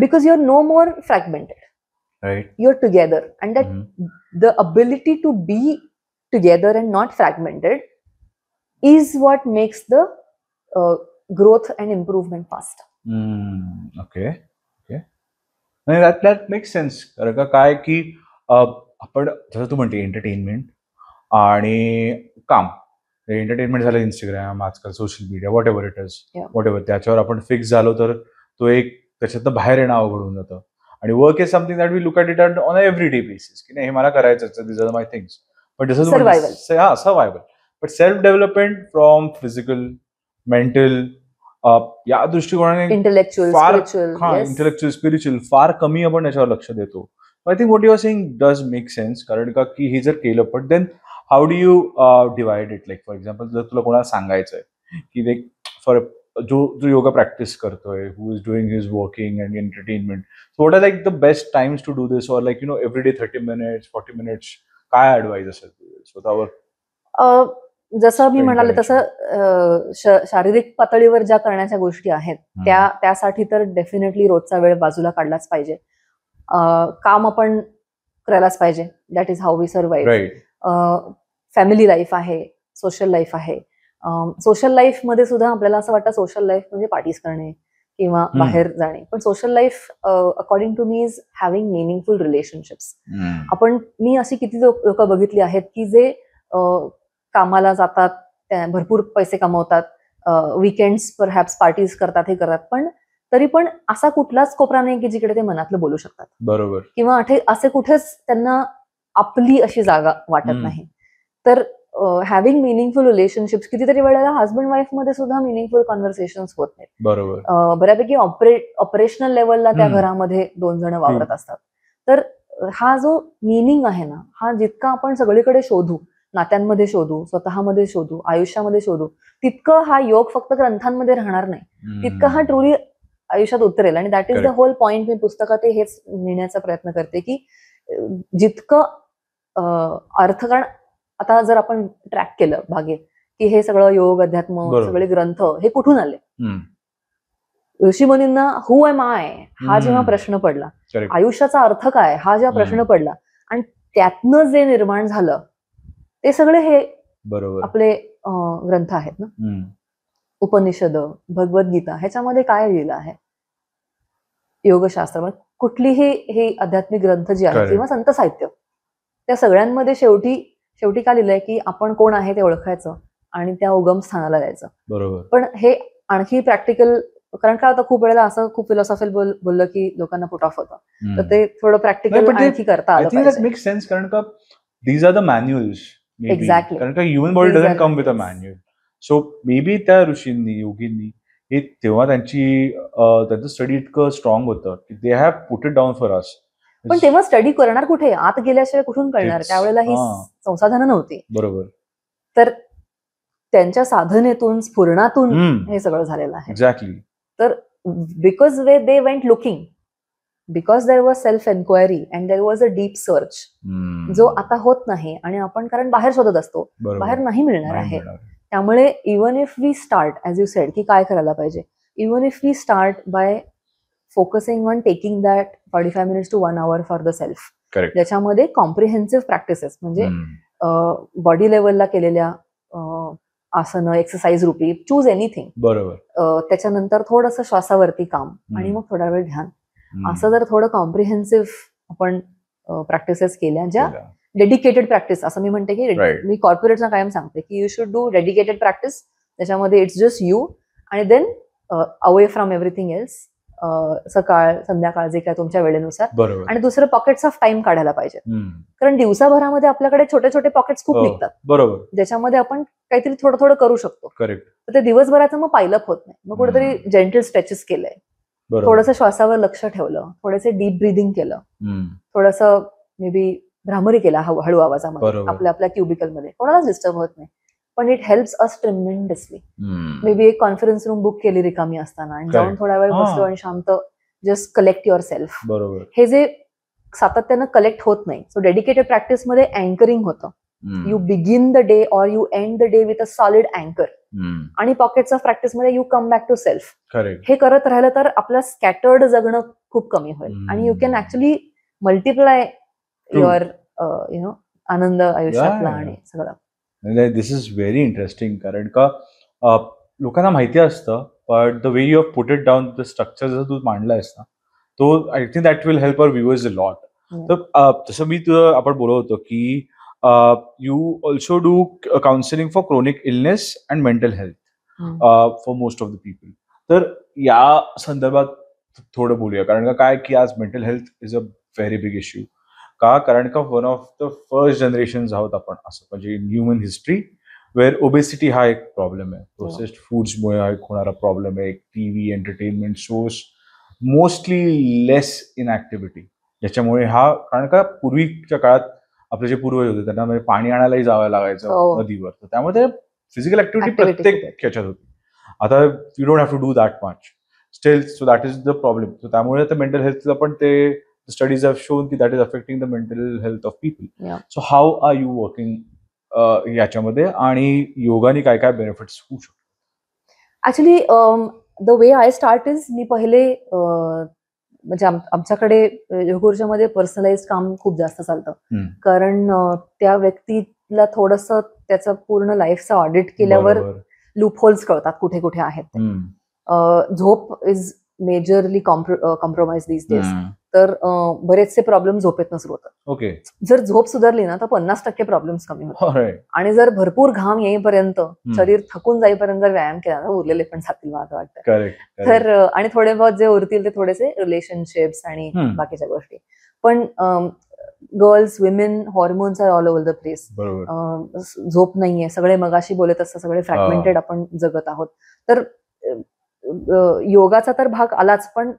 Because you are no more fragmented, you are together, and that the ability to be together and not fragmented is what makes the growth and improvement faster. Okay. that makes sense. कारण का काय की आपण जसं तू म्हणते एंटरटेनमेंट आणि काम, एंटरटेनमेंट झालं इंस्टाग्राम, आजकाल social media, what ever it is, what ever, त्याच्यावर आपण फिक्स झालो तर तो एक त्याच्यातनं बाहेर येणं अवघड होऊन जातं. आणि work is something that we look at it on every day basis, की नाही हे मला करायचं, दिस आर माय थिंग्स. पण जसं survival. But self-development from physical, mental, या दृष्टिकोनाने इंटेलेक्च्युअल, स्पिरिच्युअल फार कमी आपण याच्यावर लक्ष देतो. I think what you are saying does make sense. कारण का की हे जर केलं, पण then how do you divide it? Like for example, जर तुला कोणाला सांगायचंय की लाईक फॉर जो योगा प्रॅक्टिस करतोय, who is doing his working and entertainment, so what are like the best times to do this, or like every day 30 minutes, 40 minutes, काय ऍडवाइस असेल स्वतःवर? जसं मी म्हणाले तसं शारीरिक पातळीवर ज्या करण्याच्या गोष्टी आहेत त्यासाठी तर डेफिनेटली रोजचा वेळ बाजूला काढलाच पाहिजे. काम आपण करायलाच पाहिजे, that is how we survive. Family life आहे, सोशल लाईफ आहे. सोशल लाईफ मध्ये सुद्धा आपल्याला असं वाटतं सोशल लाईफ म्हणजे पार्टीज करणे किंवा बाहेर जाणे, पण social life according to me is having meaningful relationships. मी अशी किती लोक बघितली आहेत की जे कामाला जातात, भरपूर पैसे कमवतात, वीकेंड्स परहॅप्स पार्टीज करतात, हे करतात, पण तरी पण असा कुठलाच कोपरा नाही की जिकडे ते मनातलं बोलू शकतात. बरोबर. किंवा असे कुठेच त्यांना आपली अशी जागा वाटत नाही. तर हॅव्हिंग मिनिंगफुल रिलेशनशिप्स, कितीतरी वेळेला हजबंड वाईफ मध्ये सुद्धा मिनिंगफुल कॉन्व्हर्सेशन्स होत नाहीत. बरोबर. बऱ्यापैकी ऑपरेशनल लेवलला त्या घरामध्ये 2 जण वावरत असतात. तर हा जो मिनिंग आहे ना, हा जितका आपण सगळीकडे शोधू, नात्यांमध्ये शोधू, स्वतःमध्ये शोधू, आयुष्यामध्ये शोधू, तितकं हा योग फक्त ग्रंथांमध्ये राहणार नाही, तितकं हा ट्रुली आयुष्यात उतरेल. आणि that is the whole point. मी पुस्तकात हेच लिहिण्याचा प्रयत्न करते की जितकं कारण आता जर आपण ट्रॅक केलं भागे की हे सगळं योग, अध्यात्म, सगळे ग्रंथ हे कुठून आले, ऋषीमुनींना हु एम आय हा जेव्हा प्रश्न पडला, आयुष्याचा अर्थ काय हा जेव्हा प्रश्न पडला, आणि त्यातनं जे निर्माण झालं ते सगळे हे आपले ग्रंथ आहेत ना, उपनिषद, भगवद्गीता, ह्याच्यामध्ये काय लिहिलं आहे, योगशास्त्र, कुठलीही हे आध्यात्मिक ग्रंथ जे आहेत किंवा संत साहित्य, त्या सगळ्यांमध्ये शेवटी काय लिहिलंय की आपण कोण आहे ते ओळखायचं आणि त्या उगम स्थानाला जायचं. बरोबर. पण हे आणखी प्रॅक्टिकल, कारण काय होतं खूप वेळेला असं खूप फिलॉसॉफिकल बोललं की लोकांना पुट ऑफ होतं, तर ते थोडं प्रॅक्टिकल आणखी करता आलं पाहिजे. Make sense. कारण का these are the manuals. Exactly. कारण का human body doesn't come with a manual. So maybe त्या ऋषींनी, योगींनी हे तेव्हा त्यांचं स्टडी इतकं स्ट्रॉंग होतं की they have put it down for us. पण तेव्हा स्टडी करणार कुठे, आत गेल्याशिवाय कुठून कळणार, त्यावेळेला ही संसाधनं नव्हती. बरोबर. तर त्यांच्या साधनेतून, स्फुरणातून हे सगळं झालेलं आहे. एक्झॅक्टली. तर because they went looking, because there was self enquiry and there was a deep search, जो आता होत नाही. आणि आपण कारण बाहेर शोधत असतो, बाहेर नाही मिळणार आहे. त्यामुळे even if we start, as you said, की काय करायला पाहिजे, even if we start by focusing on taking that 45 minutes to 1 hour for the self, ज्याच्यामध्ये कॉम्प्रिहेन्सिव्ह प्रॅक्टिसेस म्हणजे बॉडी लेवलला केलेल्या आसनं, एक्सरसाइज रूपी, चूज एनिथिंग. बरोबर. त्याच्यानंतर थोडंसं श्वासावरती काम आणि मग थोडा वेळ ध्यान, असं जर थोडं कॉम्प्रिहेन्सिव्ह आपण प्रॅक्टिसेस केल्या, ज्या डेडिकेटेड प्रॅक्टिस, असं मी म्हणते की मी कॉर्पोरेटना कायम सांगते की you should do dedicated practice, त्याच्यामध्ये इट्स जस्ट यू आणि then away from everything else, सकाळ संध्याकाळ जे काय तुमच्या वेळेनुसार. आणि दुसरं पॉकेट्स ऑफ टाइम काढायला पाहिजे, कारण दिवसाभरामध्ये आपल्याकडे छोटे छोटे पॉकेट्स खूप निघतात, बरोबर, ज्याच्यामध्ये आपण काहीतरी थोडं थोडं करू शकतो. तर ते दिवसभराचं मग पायलअप होत नाही. मग कुठेतरी जेंटल स्ट्रेचेस केलंय, थोडंसं श्वासावर लक्ष ठेवलं, थोडेसे डीप ब्रिदिंग केलं, थोडंसं मे बी भ्रामरी केला हळू आवाजामध्ये आपल्या क्युबिकलमध्ये, कोणालाच डिस्टर्ब होत नाही. पण it helps us tremendously. May be एक कॉन्फरन्स रूम बुक केली रिकामी असताना आणि जाऊन थोडा वेळ बसलो आणि शांत जस्ट कलेक्ट युअर सेल्फ. हे जे सातत्यानं कलेक्ट होत नाही, सो डेडिकेटेड प्रॅक्टिस मध्ये अँकरिंग होतं. You begin the day or you end the day with a solid अँकर. आणि पॉकेट्स ऑफ प्रॅक्टिस मध्ये you come back to self. हे करत राहिलं तर आपलं स्कॅटर्ड जगणं खूप कमी होईल आणि you can actually multiply your आनंद आयुष्यातला आणि सगळं. दिस इज व्हेरी इंटरेस्टिंग, कारण का लोकांना माहिती असतं, but the way you have put it down, the structure जसं तू मांडलायस ना, तो I think that will help our viewers a lot. तर जसं मी तुझं आपण बोलत होतो की you also do counselling for chronic illness and mental health for most of the people. तर या संदर्भात थोडं बोलूया, कारण का काय की आज mental health is a very big issue. का? कारण का one of the first generation आहोत आपण, असं म्हणजे in human history, where obesity हा एक प्रॉब्लेम आहे, प्रोसेस्ड फूड्समुळे हा एक होणारा प्रॉब्लेम आहे, TV entertainment shows, mostly less in activity, ज्याच्यामुळे हा, कारण का पूर्वीच्या काळात आपले जे पूर्वज होते त्यांना म्हणजे पाणी आणायलाही जावं लागायचं नदीवर, तर त्यामुळे फिजिकल ऍक्टिव्हिटी प्रत्येक ह्याच्यात होती. आता you don't have to do that much still, so that is the problem. So त्यामुळे आता मेंटल हेल्थला पण ते studies have shown that is affecting the mental health of people. So how are you working याच्यामध्ये, आणि योगाने काय काय बेनिफिट्स होऊ शकतात? Actually the way I start is, मी पहिले म्हणजे आमच्याकडे योगूर्जामध्ये पर्सनलाइज काम खूप जास्त चालतं, कारण त्या व्यक्तीला थोडंसं त्याचं पूर्ण लाईफचं ऑडिट केल्यावर लूप होल्स कळतात कुठे कुठे आहेत. झोप is majorly compromise these days. तर बरेचसे प्रॉब्लेम झोपेतनं सुरू होतात. ओके. जर झोप सुधारली ना तर 50% प्रॉब्लेम्स कमी होतात. आणि जर भरपूर घाम येईपर्यंत, शरीर थकून जाईपर्यंत जर व्यायाम केला ना, उरलेले पण जातील मला वाटतं. तर आणि थोडे बहुत जे उरतील ते थोडेसे रिलेशनशिप्स आणि बाकीच्या गोष्टी. पण girls, women, hormones are all over the place. झोप नाहीये, सगळे मगाशी बोलत असतात, सगळे फ्रॅगमेंटेड आपण जगत आहोत. तर योगाचा तर भाग आलाच, पण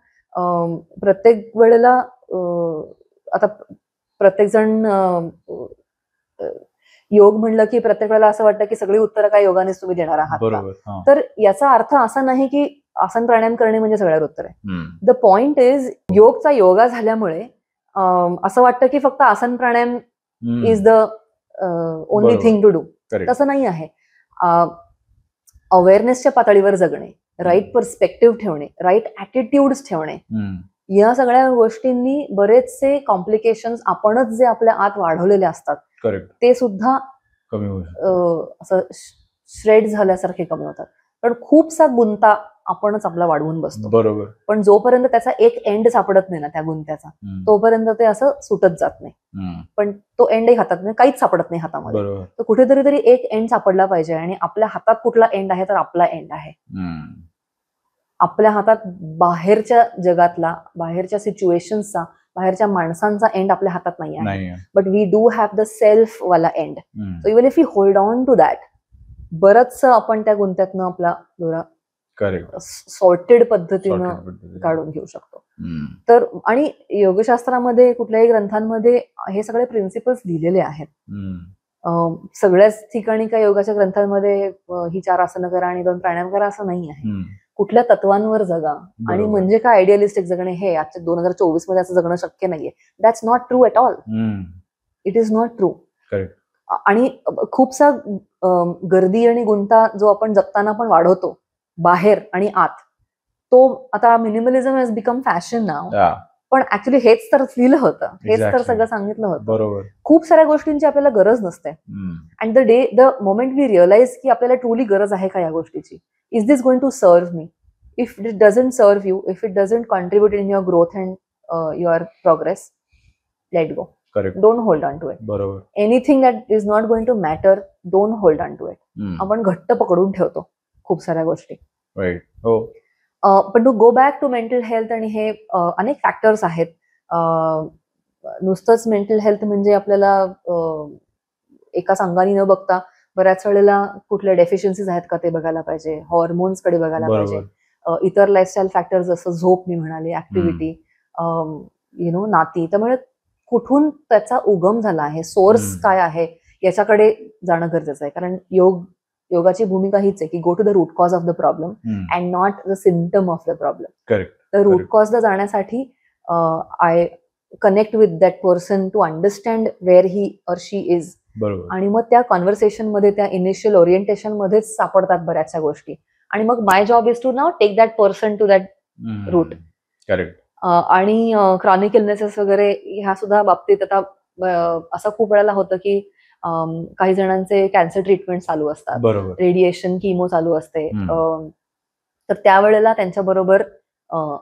प्रत्येक वेळेला आता प्रत्येक जण योग म्हणलं की प्रत्येक वेळेला असं वाटतं की सगळी उत्तरं काय योगानेच तुम्ही देणार आहात. तर याचा अर्थ असा नाही की आसन प्राणायाम करणे म्हणजे सगळ्यावर उत्तर आहे. द पॉइंट इज, योगचा योगा झाल्यामुळे असं वाटतं की फक्त आसन प्राणायाम is the only thing to do. तसं नाही आहे. अवेअरनेसच्या पातळीवर जगणे, राईट पर्स्पेक्टिव्ह ठेवणे, राईट ऍटिट्यूड ठेवणे, या सगळ्या गोष्टींनी बरेचसे कॉम्प्लिकेशन्स आपणच जे आपल्या आत वाढवलेले असतात ते सुद्धा असं श्रेड झाल्यासारखे कमी होतात. कारण खूपसा गुंता आपणच आपला वाढवून बसतो. बरोबर. पण जोपर्यंत त्याचा एक एंड सापडत नाही ना त्या गुंत्याचा, तोपर्यंत ते असं सुटत जात नाही. पण तो एंडही हातात नाही, काहीच सापडत नाही हातामध्ये. तर कुठेतरी तरी एक एंड सापडला पाहिजे, आणि आपल्या हातात कुठला एंड आहे तर आपला एंड आहे. आपल्या हातात बाहेरच्या जगातला, बाहेरच्या सिच्युएशन्सचा, बाहेरच्या माणसांचा एंड आपल्या हातात नाही आहे. But we do have the self वाला end. So even if you hold on to that, बरंच आपण त्या गुंत्यातनं आपला दोरा सॉर्टेड पद्धतीनं काढून घेऊ शकतो. तर आणि योगशास्त्रामध्ये कुठल्याही ग्रंथांमध्ये हे सगळे प्रिन्सिपल्स लिहिलेले आहेत. सगळ्याच ठिकाणी काय योगाच्या ग्रंथांमध्ये ही 4 आसनं करा आणि 2 प्राणायाम करा असं नाही आहे. कुठल्या तत्वांवर जगा आणि म्हणजे काय आयडियलिस्टिक जगणे हे आजच्या 2024 मध्ये असं जगणं शक्य नाहीये. That's not true at all. It is not true. आणि खूपसा गर्दी आणि गुंता जो आपण जगताना पण वाढवतो बाहेर आणि आत, तो आता मिनिमलिझम हॅज बिकम फॅशन नाव. पण ऍक्च्युली हेच तर लिहिलं होतं, हेच तर सगळं सांगितलं होतं. बरोबर. खूप साऱ्या गोष्टींची आपल्याला गरज नसते. And the moment we realize की आपल्याला ट्रुली गरज आहे का या गोष्टीची, is this going to serve me? If it doesn't serve you, if it doesn't contribute in your growth and your progress, let go. Don't hold on to it. बरोबर. Anything that is not going to matter, don't hold on to it. आपण घट्ट पकडून ठेवतो खूप साऱ्या गोष्टी. राईट. हो. पण to go back to mental health, आणि हे अनेक फॅक्टर्स आहेत. नुसतंच मेंटल हेल्थ म्हणजे आपल्याला एका अंगाने न बघता बऱ्याच वेळेला कुठल्या डेफिशियन्सीज आहेत का ते बघायला पाहिजे, हॉर्मोन्स कडे बघायला पाहिजे, इतर लाईफस्टाईल फॅक्टर्स जसं झोप मी म्हणाले, ऍक्टिव्हिटी, नाती. त्यामुळे कुठून त्याचा उगम झाला आहे, सोर्स काय आहे याच्याकडे जाणं गरजेचं आहे. कारण योगाची भूमिका हीच आहे की go to the root cause of the problem and not the symptom of the problem. Correct. तर रूट कॉजला जाण्यासाठी I connect with that person to understand where he or she is. आणि मग त्या कॉन्व्हर्सेशन मध्ये, त्या इनिशियल ओरिएंटेशन मध्येच सापडतात बऱ्याचशा गोष्टी. आणि मग my job is to now take that person to that root. Correct. आणि क्रॉनिक इलनेसेस वगैरे ह्या सुद्धा बाबतीत आता असं खूप वेळेला होतं की काही जणांचे कॅन्सर ट्रीटमेंट चालू असतात, रेडिएशन, किमो चालू असते. तर त्यावेळेला त्यांच्याबरोबर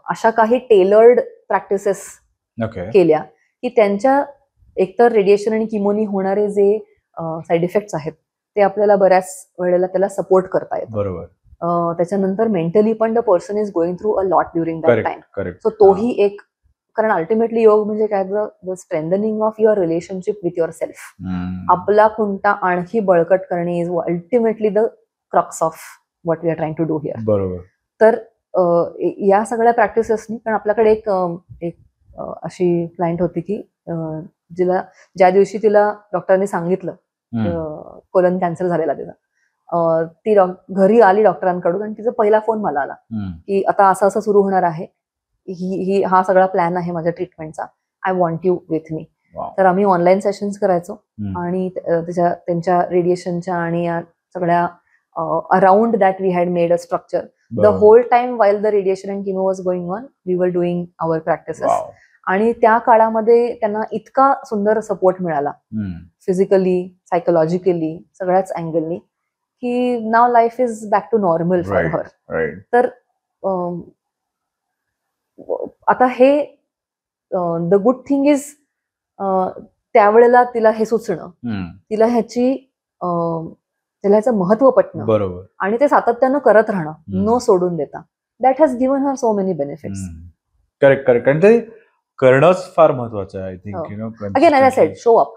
अशा काही टेलर्ड प्रॅक्टिसेस केल्या की त्यांच्या एकतर रेडिएशन आणि किमोनी होणारे जे साईड इफेक्ट्स आहेत ते आपल्याला बऱ्याच वेळेला त्याला सपोर्ट करता येतं. बरोबर. त्याच्यानंतर मेंटली पण the person is going through a lot during that time. So तोही एक, कारण अल्टिमेटली योग म्हणजे काय, the strengthening of your relationship with your self. आपला खुंटा आणखी बळकट करणे is ultimately the crux of what we are trying to do here. बरोबर. तर या सगळ्या प्रॅक्टिसेसनी, कारण आपल्याकडे एक अशी क्लायंट होती की जिला ज्या दिवशी तिला डॉक्टरांनी सांगितलं कोलन कॅन्सर झालेला तिला, ती घरी आली डॉक्टरांकडून आणि तिचा पहिला फोन मला आला की आता असं असं सुरू होणार आहे, हा सगळा प्लॅन आहे माझ्या ट्रीटमेंटचा, I want you with me. तर आम्ही ऑनलाईन सेशन्स करायचो आणि त्यांच्या रेडिएशनच्या आणि या सगळ्या around that we had made a structure. The whole time while the radiation and chemo was going on, we were doing our practices. आणि त्या काळामध्ये त्यांना इतका सुंदर सपोर्ट मिळाला, फिजिकली, सायकोलॉजिकली, सगळ्याच अँगलनी, की now life is back to normal for her. तर आता हे द गुड थिंग इज त्यावेळेला तिला हे सुचणं, तिला ह्याचं महत्व पटणं, बरोबर, आणि ते सातत्यानं करत राहणं, न सोडून देता, that has given her so many benefits. Correct correct. आणि ते करणंच फार महत्वाचं आहे. I think again as I said, show up.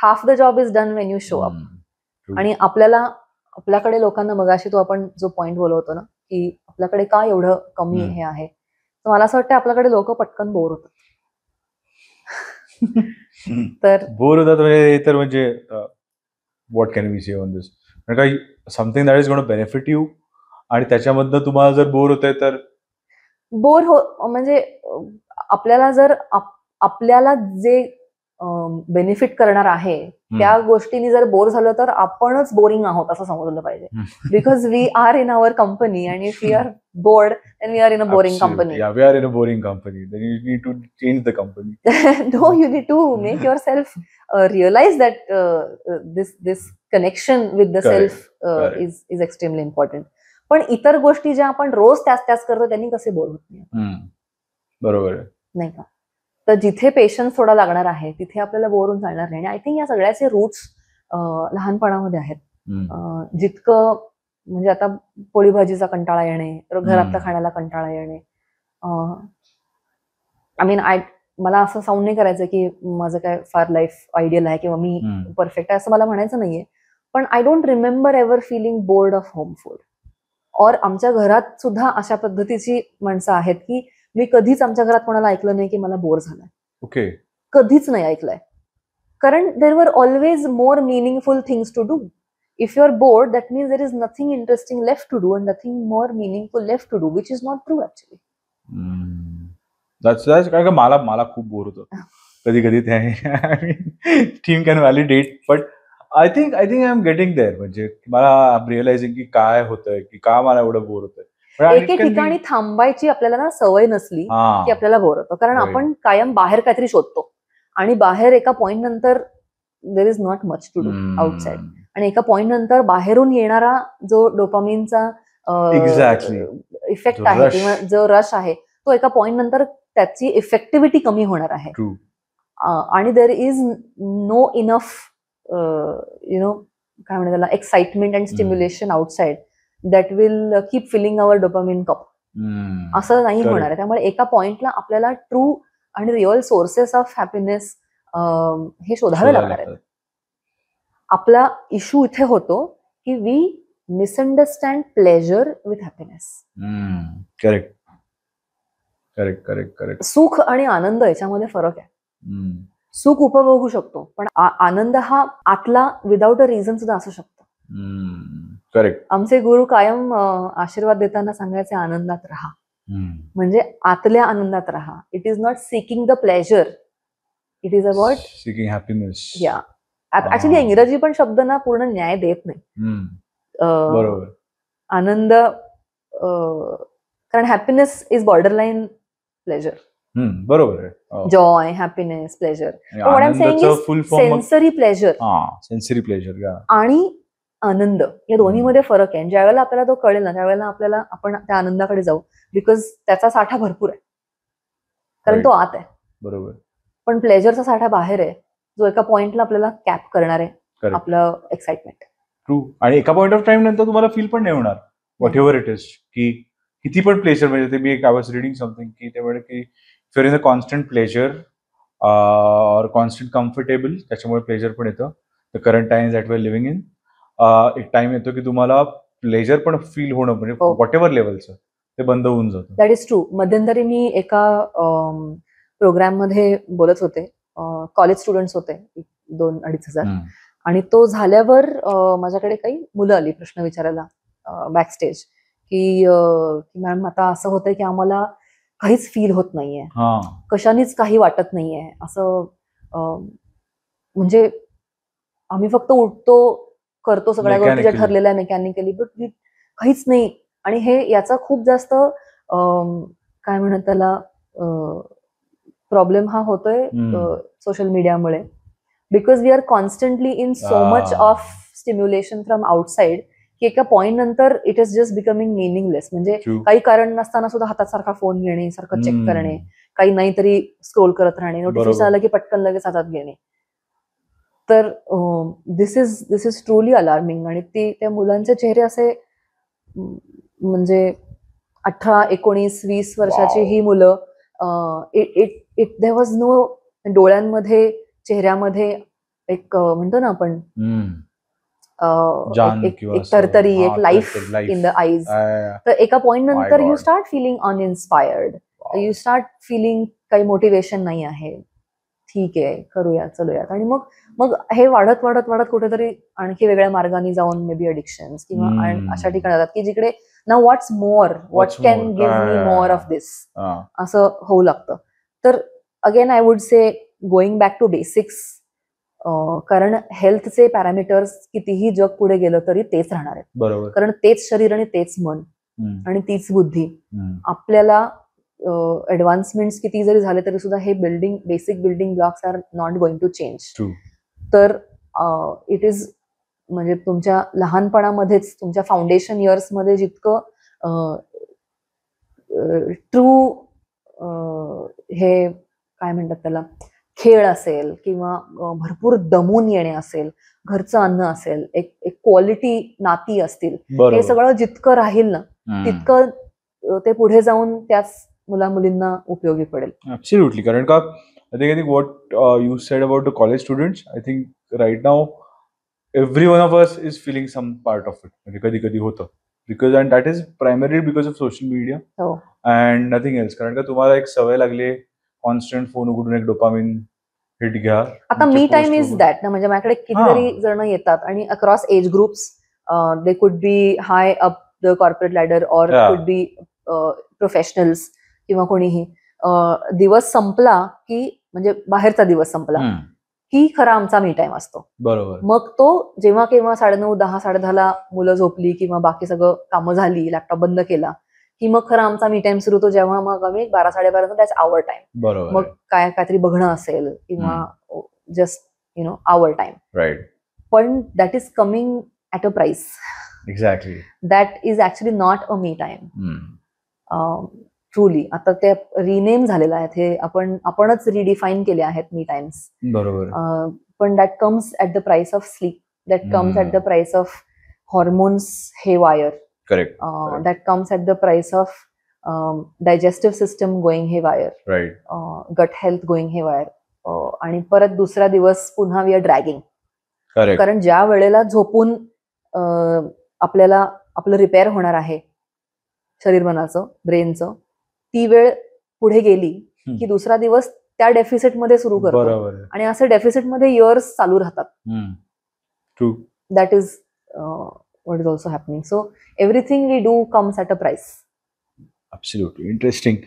Half the job is done Wien you show up. आणि आपल्याकडे लोकांना, मगाशी तो आपण जो पॉइंट बोलवतो ना की आपल्याकडे का एवढं कमी हे आहे, तर मला असं वाटतं आपल्याकडे लोक पटकन बोर होतात. तर बोर होतात म्हणजे what can we say on this, काही something that is gonna benefit you, आणि त्याच्यामधनं तुम्हाला जर बोर होतंय तर बोर म्हणजे आपल्याला जर आपल्याला जे बेनिफिट करणार आहे त्या गोष्टींनी जर बोर झालं तर आपणच बोरिंग आहोत असं समजलं पाहिजे. Because we are in our company, आणि if we are bored then we are in a boring company. Yeah, we are in a boring company. Then you need to change the company. No, you need to make yourself realize that this connection with the self is extremely important. पण इतर गोष्टी ज्या आपण रोज त्याच करतो त्यांनी कसे बोर होत नाही. बरोबर आहे, नाही का? तर जिथे पेशन्स थोडा लागणार आहे तिथे आपल्याला बोर होऊन चालणार नाही. आय थिंक या सगळ्याचे रूट्स लहानपणामध्ये आहेत. जितकं म्हणजे आता पोळी भाजीचा कंटाळा येणे, घरातल्या खाण्याला कंटाळा येणे, आय मीन मला असं साऊंड नाही करायचं की माझं काय फार लाईफ आयडियल आहे किंवा मी परफेक्ट आहे असं मला म्हणायचं नाहीये, पण I don't remember ever feeling bored of home food. और आमच्या घरात सुद्धा अशा पद्धतीची माणसं आहेत की मी कधीच आमच्या घरात कोणाला ऐकलं नाही की मला बोर झालाय. ओके, कधीच नाही ऐकलंय. कारण there were always more meaningful things to do. if you're bored, that means there is nothing interesting left to do and nothing more meaningful left to do, which is not true actually. कारण का मला खूप बोर होतं कधी कधी ते team can validate but I think I am getting there म्हणजे मला रिअलायझिंग की काय होतंय की का मला एवढं बोर होतंय. एके ठिकाणी थांबायची आपल्याला ना सवय नसली की आपल्याला बोर होतं कारण आपण कायम बाहेर काहीतरी शोधतो आणि बाहेर एका पॉइंट नंतर there is not much to do outside आणि एका पॉइंट नंतर बाहेरून येणारा जो डोपामिनचा इफेक्ट आहे किंवा जो रश आहे तो एका पॉइंट नंतर त्याची इफेक्टिव्हिटी कमी होणार आहे आणि देर इज नो इनफ काय म्हणतात त्याला excitement and stimulation outside that will keep filling our dopamine cup असं नाही होणार आहे. त्यामुळे एका पॉइंटला आपल्याला ट्रू आणि रिअल सोर्सेस ऑफ हॅपीनेस हे शोधावे लागणार आहेत. आपला इश्यू इथे होतो की we misunderstand pleasure with happiness. Correct correct correct correct. सुख आणि आनंद याच्यामध्ये फरक आहे. सुख उपभोगू शकतो पण आनंद हा आतला विदाउट अ रिझन सुद्धा असू शकतो. करेक्ट. आमचे गुरु कायम आशीर्वाद देताना सांगायचे आनंदात राहा म्हणजे आतल्या आनंदात राहा. It is not seeking the pleasure, it is about seeking happiness. या ऍक्च्युली इंग्रजी पण शब्दांना पूर्ण न्याय देत नाही. बरोबर. आनंद कारण हॅपीनेस इज बॉर्डरलाईन प्लेजर. बरोबर आहे. Joy, happiness, pleasure. Sensory pleasure, sensory pleasure आणि आनंद या दोन्हीमध्ये फरक आहे. ज्या वेळेला आपल्याला तो कळेल ना त्यावेळेला आपल्याला आपण त्या आनंदाकडे जाऊ बिकॉज त्याचा साठा भरपूर आहे कारण तो आत आहे. बरोबर. पण प्लेजरचा साठा बाहेर आहे जो एका पॉइंटला आपल्याला कॅप करणार आहे आपलं एक्साइटमेंट. ट्रू. आणि एका पॉइंट ऑफ टाइम नंतर तुम्हाला फील पण नाही होणार व्हॉट एव्हर इट इज की किती पण प्लेजर म्हणजे ते मी एक आय वॉज रिडिंग समथिंग की ते म्हणजे की if you're in a constant pleasure और कॉन्स्टंट कम्फर्टेबल त्याच्यामुळे प्लेजर पण येतं. The current time that we are living in एक टाइम येतो की तुम्हाला प्लेजर पण फील होणं म्हणजे व्हॉट एव्हर लेवलचं ते बंद होऊन जातं. That is true. मध्यंतरी मी एका प्रोग्राम मध्ये बोलत होते. कॉलेज स्टुडंट्स होते 2,000-2,500 आणि तो झाल्यावर माझ्याकडे काही मुलं आली प्रश्न विचारायला बॅकस्टेज की मॅम आता असं होतंय की आम्हाला काहीच फील होत नाहीये, कशानेच काही वाटत नाहीये असं म्हणजे आम्ही फक्त उठतो करतो सगळ्या गोष्टी ज्या ठरलेल्या मेकॅनिकली बट काहीच नाही. आणि हे याचा खूप जास्त काय म्हणत त्याला प्रॉब्लेम हा होतोय सोशल मीडियामुळे because we are constantly in so much of stimulation from outside की एका पॉइंट नंतर it is just becoming meaningless. म्हणजे काही कारण नसताना सुद्धा हातात सारखा फोन घेणे, सारखं चेक करणे, काही नाहीतरी स्क्रोल करत राहणे, नोटिफिकेशन आलं की पटकन लगेच हातात घेणे. तर दिस इज ट्रुली अलार्मिंग. आणि त्या मुलांचे चेहरे असे म्हणजे 18, 19, 20 वर्षाची ही मुलं देयर वॉज नो डोळ्यांमध्ये चेहऱ्यामध्ये एक म्हणतो ना आपण एक तरतरी, एक लाईफ इन द आईज. तर एका पॉइंट नंतर you start feeling uninspired, you start feeling काही मोटिवेशन नाही आहे, ठीक आहे करूया चलूयात. आणि मग हे वाढत वाढत वाढत कुठेतरी आणखी वेगळ्या मार्गाने जाऊन मे बी अडिक्शन्स किंवा अशा ठिकाणी जातात की जिकडे ना what's more, what can give me more of this असं होऊ लागतं. तर again I would say going back to basics. कारण हेल्थचे पॅरामीटर्स कितीही जग पुढे गेलं तरी तेच राहणार आहेत. बरोबर. कारण तेच शरीर आणि तेच मन आणि तीच बुद्धी. आपल्याला ऍडव्हान्समेंट्स किती जरी झाले तरी सुद्धा हे basic building blocks are not going to change. तर इट इज म्हणजे तुमच्या लहानपणामध्येच तुमच्या फाउंडेशन इयर्स मध्ये जितकं ट्रू हे काय म्हणतात त्याला खेळ असेल किंवा भरपूर दमून येणे असेल, घरचं अन्न असेल, एक क्वालिटी नाती असतील, हे सगळं जितकं राहील ना तितकं ते पुढे जाऊन त्याच मुला मुलींना उपयोगी पडेल. ऍब्सोल्युटली. कारण का I think what you said about the college students, I think right now every one of us is feeling some part of it. म्हणजे कधी कधी होतं because and that is primary because of social media and nothing else. कारण का तुम्हाला एक सवय लागली कॉन्स्टंट फोन उघडून एक डोपामिन हिट घ्या. आता मी टाइम इज दॅट ना, म्हणजे माझ्याकडे कितीतरी जण येतात आणि across age groups, they could be high up the corporate ladder or could be professionals किंवा कोणीही. दिवस संपला की, म्हणजे बाहेरचा दिवस संपला की खरा आमचा मी टाइम असतो. बरोबर. मग तो जेव्हा केव्हा 9:30, 10, 10:30 मुलं झोपली किंवा बाकी सगळं कामं झाली, लॅपटॉप बंद केला की मग खरं आमचा मी टाइम सुरू होतो, जेव्हा मग आम्ही 12, 12:30 दॅट्स आवर टाइम. बरोबर. मग काहीतरी बघणं असेल किंवा जस्ट आवर टाइम. राईट. पण that is coming at a price. Exactly. That is actually not a me time. Truly आता ते रिनेम झालेलं आहे, हे आपणच रिडिफाईन केले आहेत मी टाइम्स. बरोबर. पण that comes at the price of sleep, that comes at the price of hormones haywire. Correct. That comes at the price of digestive system going haywire, right. gut health going haywire, आणि परत दुसरा दिवस पुन्हा वी आर ड्रॅगिंग. करेक्ट. कारण ज्या वेळेला झोपून आपल्याला आपलं रिपेअर होणार आहे शरीर मनाचं ब्रेनचं, ती वेळ पुढे गेली की दुसरा दिवस त्या डेफिसिट मध्ये सुरू करतो. बरोबर. आणि असे डेफिसिट मध्ये इयर्स चालू राहतात. True. That is what is also happening. So everything we do comes at a price. Absolutely. Interesting.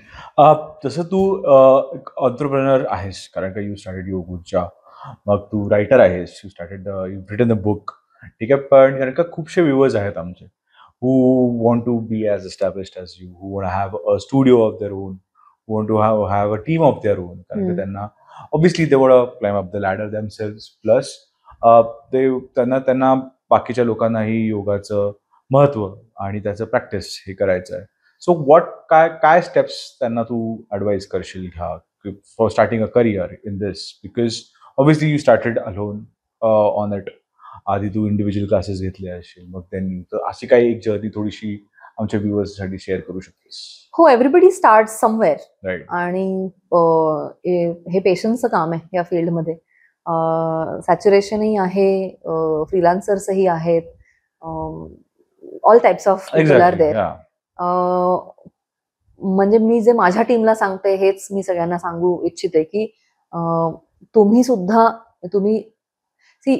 जसं तू ऑन्टरप्रेनर आहेस, कारण का यू स्टार्टेड योगूच्या, मग तू रायटर आहेस, यू रिटन अ बुक. ठीक आहे. पण कारण का खूपशे व्ह्युअर्स आहेत आमचे who want to be as established as you, who want to have a studio of their own, who want to have a team of their own. कारण का त्यांना obviously they want to climb up the ladder themselves, plus त्यांना बाकीच्या लोकांनाही योगाचं महत्व आणि त्याचं प्रॅक्टिस हे करायचं आहे. सो काय स्टेप्स त्यांना तू ॲडवाइस करशील घ्या for starting a career in this, because obviously you started alone on it. आधी तू इंडिव्हिज्युअल क्लासेस घेतले असशील, मग त्यांनी तर अशी काही एक जर्नी थोडीशी आमच्या व्ह्युअर्ससाठी शेअर करू शकतेस? हो, एव्हरीबडी स्टार्ट समवेअर. राईट. आणि हे पेशन्सचं काम आहे या फील्डमध्ये. सॅच्युरेशनही आहे, फ्रीलान्सर्सही आहेत, all types of people are there. म्हणजे मी जे माझ्या टीमला सांगते हेच मी सगळ्यांना सांगू इच्छिते की तुम्ही सुद्धा सी,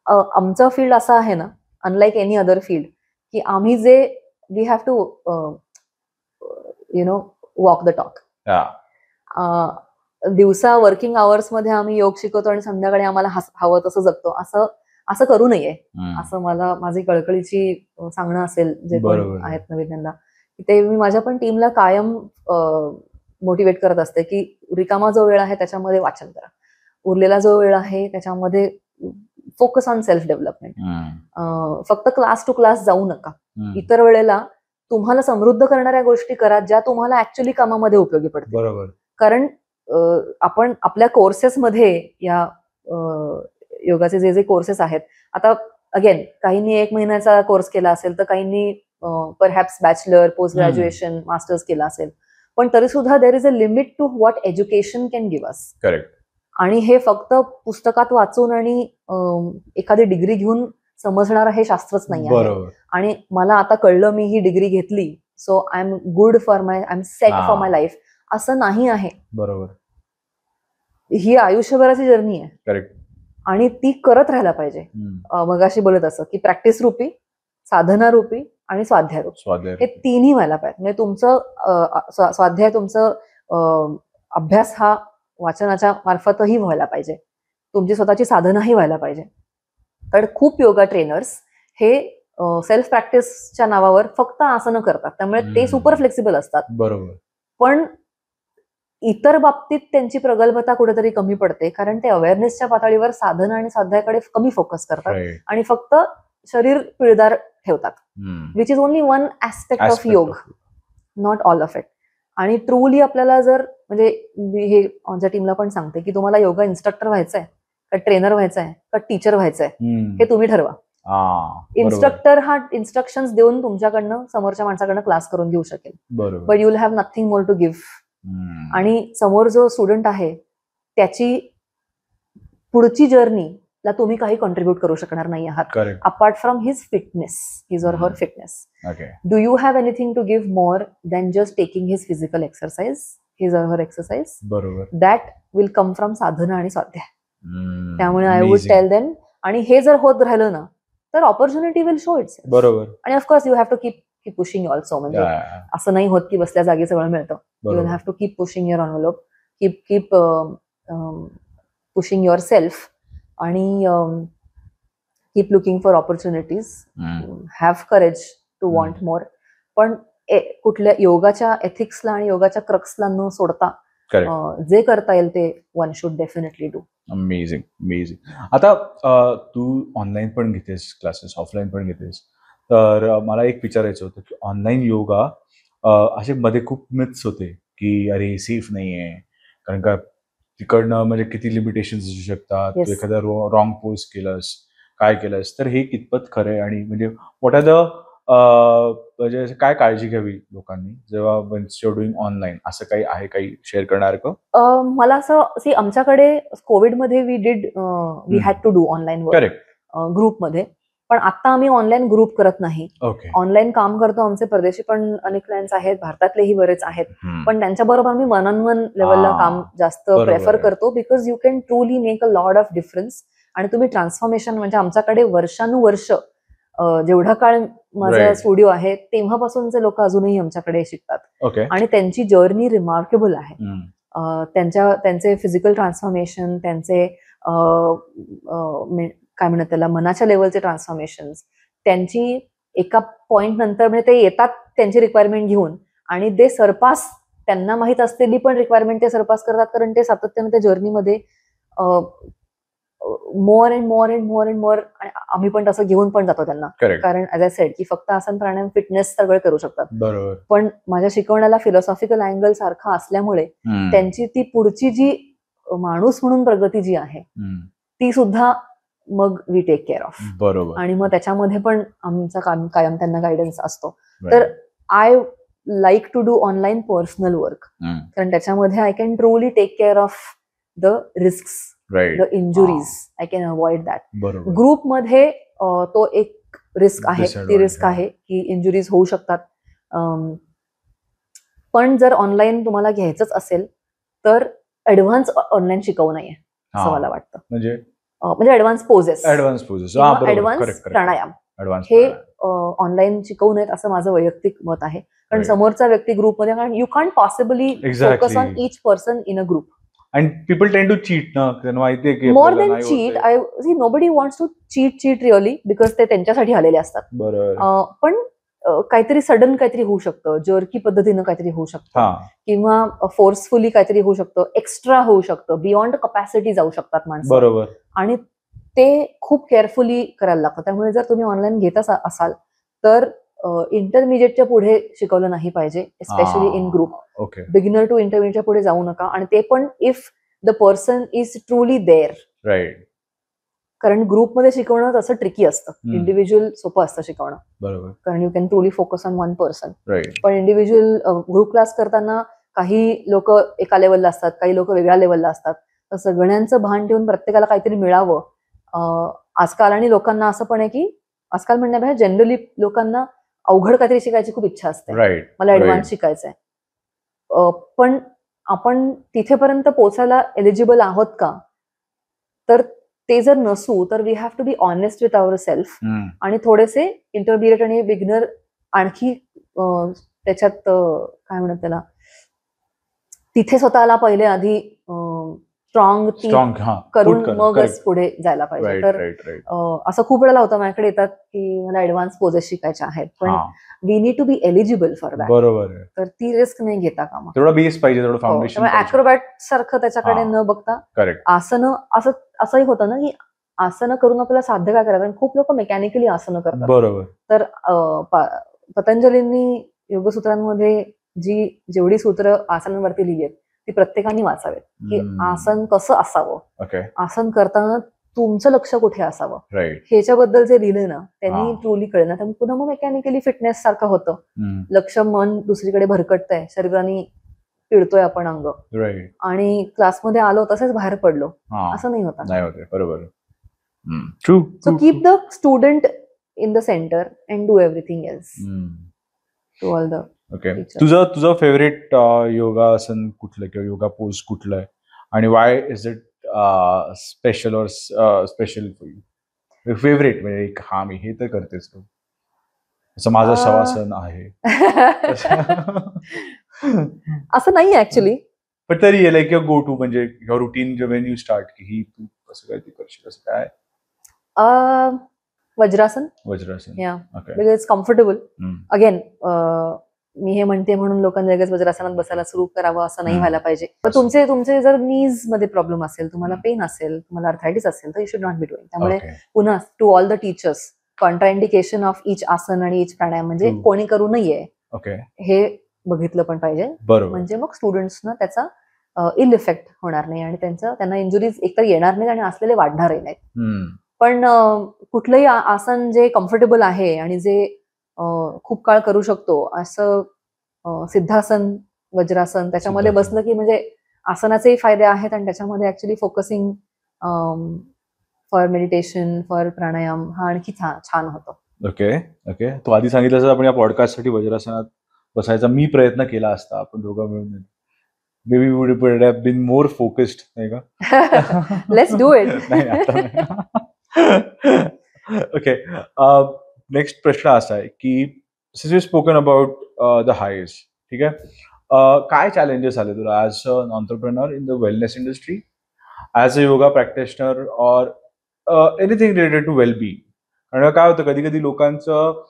आमचं फील्ड असं आहे ना, अनलाईक एनी अदर फील्ड, की आम्ही जे we have to walk the talk. दिवसा वर्किंग आवर्स मध्ये आम्ही योग शिकवतो आणि संध्याकाळी आम्हाला हवं तसं जगतो, असं करू नये. असं माझी कळकळीची सांगणं असेल जे कोण आहेत नवीन त्यांना, ते मी माझ्या पण टीमला कायम मोटिवेट करत असते की रिकामा जो वेळ आहे त्याच्यामध्ये वाचन करा, उरलेला जो वेळ आहे त्याच्यामध्ये फोकस ऑन सेल्फ डेव्हलपमेंट. फक्त क्लास टू क्लास जाऊ नका. इतर वेळेला तुम्हाला समृद्ध करणाऱ्या गोष्टी करा ज्या तुम्हाला ऍक्च्युली कामामध्ये उपयोगी पडतील. बरोबर. कारण आपण आपल्या कोर्सेसमध्ये या योगाचे जे कोर्सेस आहेत, आता अगेन काहींनी 1 महिन्याचा कोर्स केला असेल तर काहींनी perhaps bachelor, post graduation, masters केला असेल, पण तरी सुद्धा there is a limit to what education can give us. Correct. आणि हे फक्त पुस्तकात वाचून आणि एखादी डिग्री घेऊन समजणारं हे शास्त्रच नाही आहे. आणि मला आता कळलं, मी ही डिग्री घेतली, so I am good for I am set for my life, असं नाही आहे. बरोबर. ही आयुष्यभराची जर्नी आहे. करेक्ट. आणि ती करत राहायला पाहिजे. मगाशी बोलत असं की प्रॅक्टिस रूपी, साधना रूपी आणि स्वाध्याय रूपी, हे तिन्ही व्हायला पाहिजे. म्हणजे तुमचं स्वाध्याय, तुमचं अभ्यास हा वाचनाच्या मार्फतही व्हायला पाहिजे, तुमची स्वतःची साधनाही व्हायला पाहिजे. कारण खूप योगा ट्रेनर्स हे सेल्फ प्रॅक्टिसच्या नावावर फक्त आसनं करतात, त्यामुळे ते सुपर फ्लेक्सिबल असतात. बरोबर. पण इतर बाबतीत त्यांची प्रगल्भता कुठेतरी कमी पडते, कारण ते अवेअरनेसच्या पातळीवर साधना आणि स्वाध्यायाकडे कमी फोकस करतात आणि फक्त शरीर पिळदार ठेवतात, which is only one aspect of योग, नॉट ऑल ऑफ इट. आणि ट्रूली आपल्याला जर, म्हणजे मी हे माझ्या टीमला पण सांगते की तुम्हाला योगा इन्स्ट्रक्टर व्हायचंय का ट्रेनर व्हायचंय का टीचर व्हायचंय, हे तुम्ही ठरवा. इन्स्ट्रक्टर हा इन्स्ट्रक्शन्स देऊन तुमच्याकडनं समोरच्या माणसाकडनं क्लास करून घेऊ शकेल, but you will have nothing more to give. आणि समोर जो स्टुडंट आहे त्याची पुढची जर्नी ला तुम्ही काही कॉन्ट्रीब्युट करू शकणार नाही आहात, apart from his fitness, his or her fitness. Do you have anything to give more than just taking his physical exercise, his or her exercise? बरोबर. दॅट विल कम फ्रॉम साधना आणि स्वाध्याय. त्यामुळे आय वुड टेल देम, आणि हे जर होत राहिलं ना तर ऑपॉर्च्युनिटी विल शो इट्स. बरोबर. आणि of course you have to keep pushing also. म्हणजे असं नाही होत की बसल्या जागी सगळं मिळतं. You will have to keep pushing your envelope, keep pushing your self, आणि keep looking for opportunities. Have courage to want more. पण कुठल्या योगाच्या एथिक्सला आणि योगाच्या क्रक्सला न सोडता जे करता येईल ते one should definitely do. Amazing, amazing. आता तू ऑनलाईन पण घेतेस क्लासेस, ऑफलाईन पण घेतेस, तर मला एक विचारायचं होतं की ऑनलाईन योगा असे मध्ये खूप मिथ्स होते की अरे सेफ नाहीये, कारण का तिकडनं म्हणजे किती लिमिटेशन्स असू शकतात, तू एखादा रॉंग पोज केलंस, काय केलंस, तर हे कितपत खरं आहे, आणि म्हणजे व्हॉट आर द म्हणजे काय काळजी घ्यावी लोकांनी जेव्हा once you are doing online, असं काही आहे, काही शेअर करणार का? मला असं आमच्याकडे कोविडमध्ये we had to do online work ग्रुपमध्ये, पण आता आम्ही ऑनलाईन ग्रुप करत नाही. ऑनलाईन काम करतो. आमचे परदेशी पण अनेक क्लायंट्स आहेत, भारतातलेही बरेच आहेत, पण त्यांच्याबरोबर आम्ही वन ऑन वन लेवलला काम जास्त प्रेफर करतो, because you can truly make a lot of difference. आणि तुम्ही ट्रान्सफॉर्मेशन, म्हणजे आमच्याकडे वर्षानुवर्ष जेवढा काळ माझा स्टुडिओ आहे तेव्हापासूनचे लोक अजूनही आमच्याकडे शिकतात, आणि त्यांची जर्नी रिमार्केबल आहे. त्यांचे फिजिकल ट्रान्सफॉर्मेशन, त्यांचे काय म्हणतात त्याला, मनाच्या लेवलचे ट्रान्सफॉर्मेशन, त्यांची एका पॉइंट नंतर म्हणजे ते येतात त्यांची रिक्वायरमेंट घेऊन, आणि ते सरपास, त्यांना माहित असलेली पण रिक्वायरमेंट ते सरपास करतात, कारण ते सातत्याने त्या जर्नीमध्ये more and more and more and more. आम्ही पण तसं घेऊन पण जातो त्यांना, कारण ऍज आय सेड की फक्त आसन प्राणायाम फिटनेस सगळं करू शकतात, पण माझ्या शिकवण्याला फिलॉसॉफिकल अँगल सारखा असल्यामुळे त्यांची ती पुढची जी माणूस म्हणून प्रगती जी आहे ती सुद्धा मग वी टेक केअर ऑफ. बरोबर. आणि मग त्याच्यामध्ये पण आमचा कायम त्यांना गायडन्स असतो. तर I like to do online personal work, कारण त्याच्यामध्ये I can truly take care of the risk, the injuries, I can avoid that. ग्रुपमध्ये तो एक रिस्क आहे, ती रिस्क आहे की इंजुरीज होऊ शकतात. पण जर ऑनलाईन तुम्हाला घ्यायचंच असेल तर ऍडव्हान्स ऑनलाईन शिकवू नये असं मला वाटतं. म्हणजे ऍडव्हान्स पोजेस, ऍडव्हान्स प्राणायाम हे ऑनलाईन शिकवू नयेत असं माझं वैयक्तिक मत आहे. कारण समोरचा व्यक्ती ग्रुपमध्ये, कारण you can't possibly focus on each person in a group. And people tend to cheat, na? त्यांना माहिती आहे की more than cheat, I see nobody wants to cheat really, because ते त्यांच्यासाठी आलेले असतात. पण काहीतरी सडन काहीतरी होऊ शकतं, जर्की पद्धतीनं काहीतरी होऊ शकतं, किंवा फोर्सफुली काहीतरी होऊ शकतं, एक्स्ट्रा होऊ शकतं, बियॉन्ड कपॅसिटी जाऊ शकतात माणसं. बरोबर. आणि ते खूप केअरफुली करायला लागतं. त्यामुळे जर तुम्ही ऑनलाईन घेत असाल तर इंटरमिजिएटच्या पुढे शिकवलं नाही पाहिजे, especially in group. Beginner to इंटरमिजिएटच्या पुढे जाऊ नका, आणि ते पण if the person is truly there. कारण ग्रुपमध्ये शिकवणं तसं ट्रिकी असतं, इंडिव्हिज्युअल सोपं असतं शिकवणं, कारण you can truly focus on one person. पण इंडिव्हिज्युअल ग्रुप क्लास करताना काही लोक एका लेवलला असतात, काही लोक वेगळ्या लेवलला असतात, तर सगळ्यांचं भान ठेवून प्रत्येकाला काहीतरी मिळावं आजकाल. आणि लोकांना असं पण आहे की आजकाल म्हणण्यापेक्षा जनरली लोकांना अवघड काहीतरी शिकायची खूप इच्छा असते, मला ऍडव्हान्स शिकायचंय. पण आपण तिथेपर्यंत पोहोचायला एलिजिबल आहोत का? तर ते जर नसू तर we have to be honest with our self, आणि थोडेसे इंटरमिडिएट आणि बिगिनर आणखी त्याच्यात काय म्हणतात त्याला, तिथे स्वतःला पहिले आधी स्ट्रॉंग करून मगच पुढे जायला पाहिजे. तर असं खूप वेळेला होतं, माझ्याकडे येतात की मला ऍडव्हान्स पोजेस शिकायचे आहेत, पण we need to be eligible for that. बरोबर. तर ती रिस्क नाही घेता कामा. तेवढा बेस पाहिजे, तेवढं फाउंडेशन. ऍक्रोबॅट सारखं त्याच्याकडे न बघता आसनं, असंही होतं ना की आसनं करून आपल्याला साध्य काय करायचं. खूप लोक मेकॅनिकली आसनं करतात. बरोबर. तर पतंजलींनी योगसूत्रांमध्ये जेवढी सूत्र आसनांवरती लिहिली आहेत ती प्रत्येकाने वाचावेत, की आसन कसं असावं, आसन करताना तुमचं लक्ष कुठे असावं, ह्याच्याबद्दल जे लिहिलंय ना त्यांनी ट्रूली कळलं. तर पुन्हा मग मेकॅनिकली फिटनेस सारखं होतं, लक्ष मन दुसरीकडे भरकटतंय, शरीराने पिळतोय आपण अंग, आणि क्लासमध्ये आलो तसेच बाहेर पडलो, असं नाही होतं. बरोबर. So keep the student in the centre and do everything else to all the. तुझं फेवरेट योगासन कुठलं किंवा योगा पोज कुठलं आहे, आणि वाय इज इट स्पेशल और स्पेशल फॉर यू, फेवरेट म्हणजे एक हा मी हे तर करतेच असं माझं शवासन आहे असं नाही ऍक्च्युली, पण तरी लाईक युअर गो टू म्हणजे your routine Wien you start की ही तू कसं काय ते करशील असं काय? वज्रासन. वज्रासन. या बिकॉज इट्स कम्फर्टेबल. अगेन मी हे म्हणते म्हणून लोकांनी लगेच वज्रासनात बसायला सुरू करावं असं नाही व्हायला पाहिजे. पण तुमचे जर नीज मध्ये प्रॉब्लेम असेल, तुम्हाला पेन असेल, तुम्हाला अर्थरायटिस असेल, तर you should not be doing. त्यामुळे पुन्हा to all the teachers, contraindication of each asana आणि इच प्राणायाम म्हणजे कोणी करू नये हे बघितलं पण पाहिजे. म्हणजे मग स्टुडंट्सना त्याचा इल इफेक्ट होणार नाही आणि त्यांना इंजुरीज एकतर येणार नाही आणि असलेले वाढणारही नाहीत. पण कुठलंही आसन जे कम्फर्टेबल आहे आणि जे खूप काळ करू शकतो असं सिद्धासन, वज्रासन त्याच्यामध्ये बसलं की म्हणजे आसनाचेही फायदे आहेत आणि त्याच्यामध्ये actually focusing for meditation, for pranayama हा आणखी छान होतो. Okay okay. तू आधी सांगितलं आपण या पॉडकास्ट साठी वज्रासनात बसायचा मी प्रयत्न केला असता, आपण दोघं मिळून maybe would have been more focused, नाही का? Let's do it. Okay. Next प्रश्न असा आहे की since you spoken about the highs, ठीक आहे, काय चॅलेंजेस आले तुला as an entrepreneur in the wellness industry, as a yoga practitioner or anything related to well being? कारण काय होतं कधी कधी लोकांचं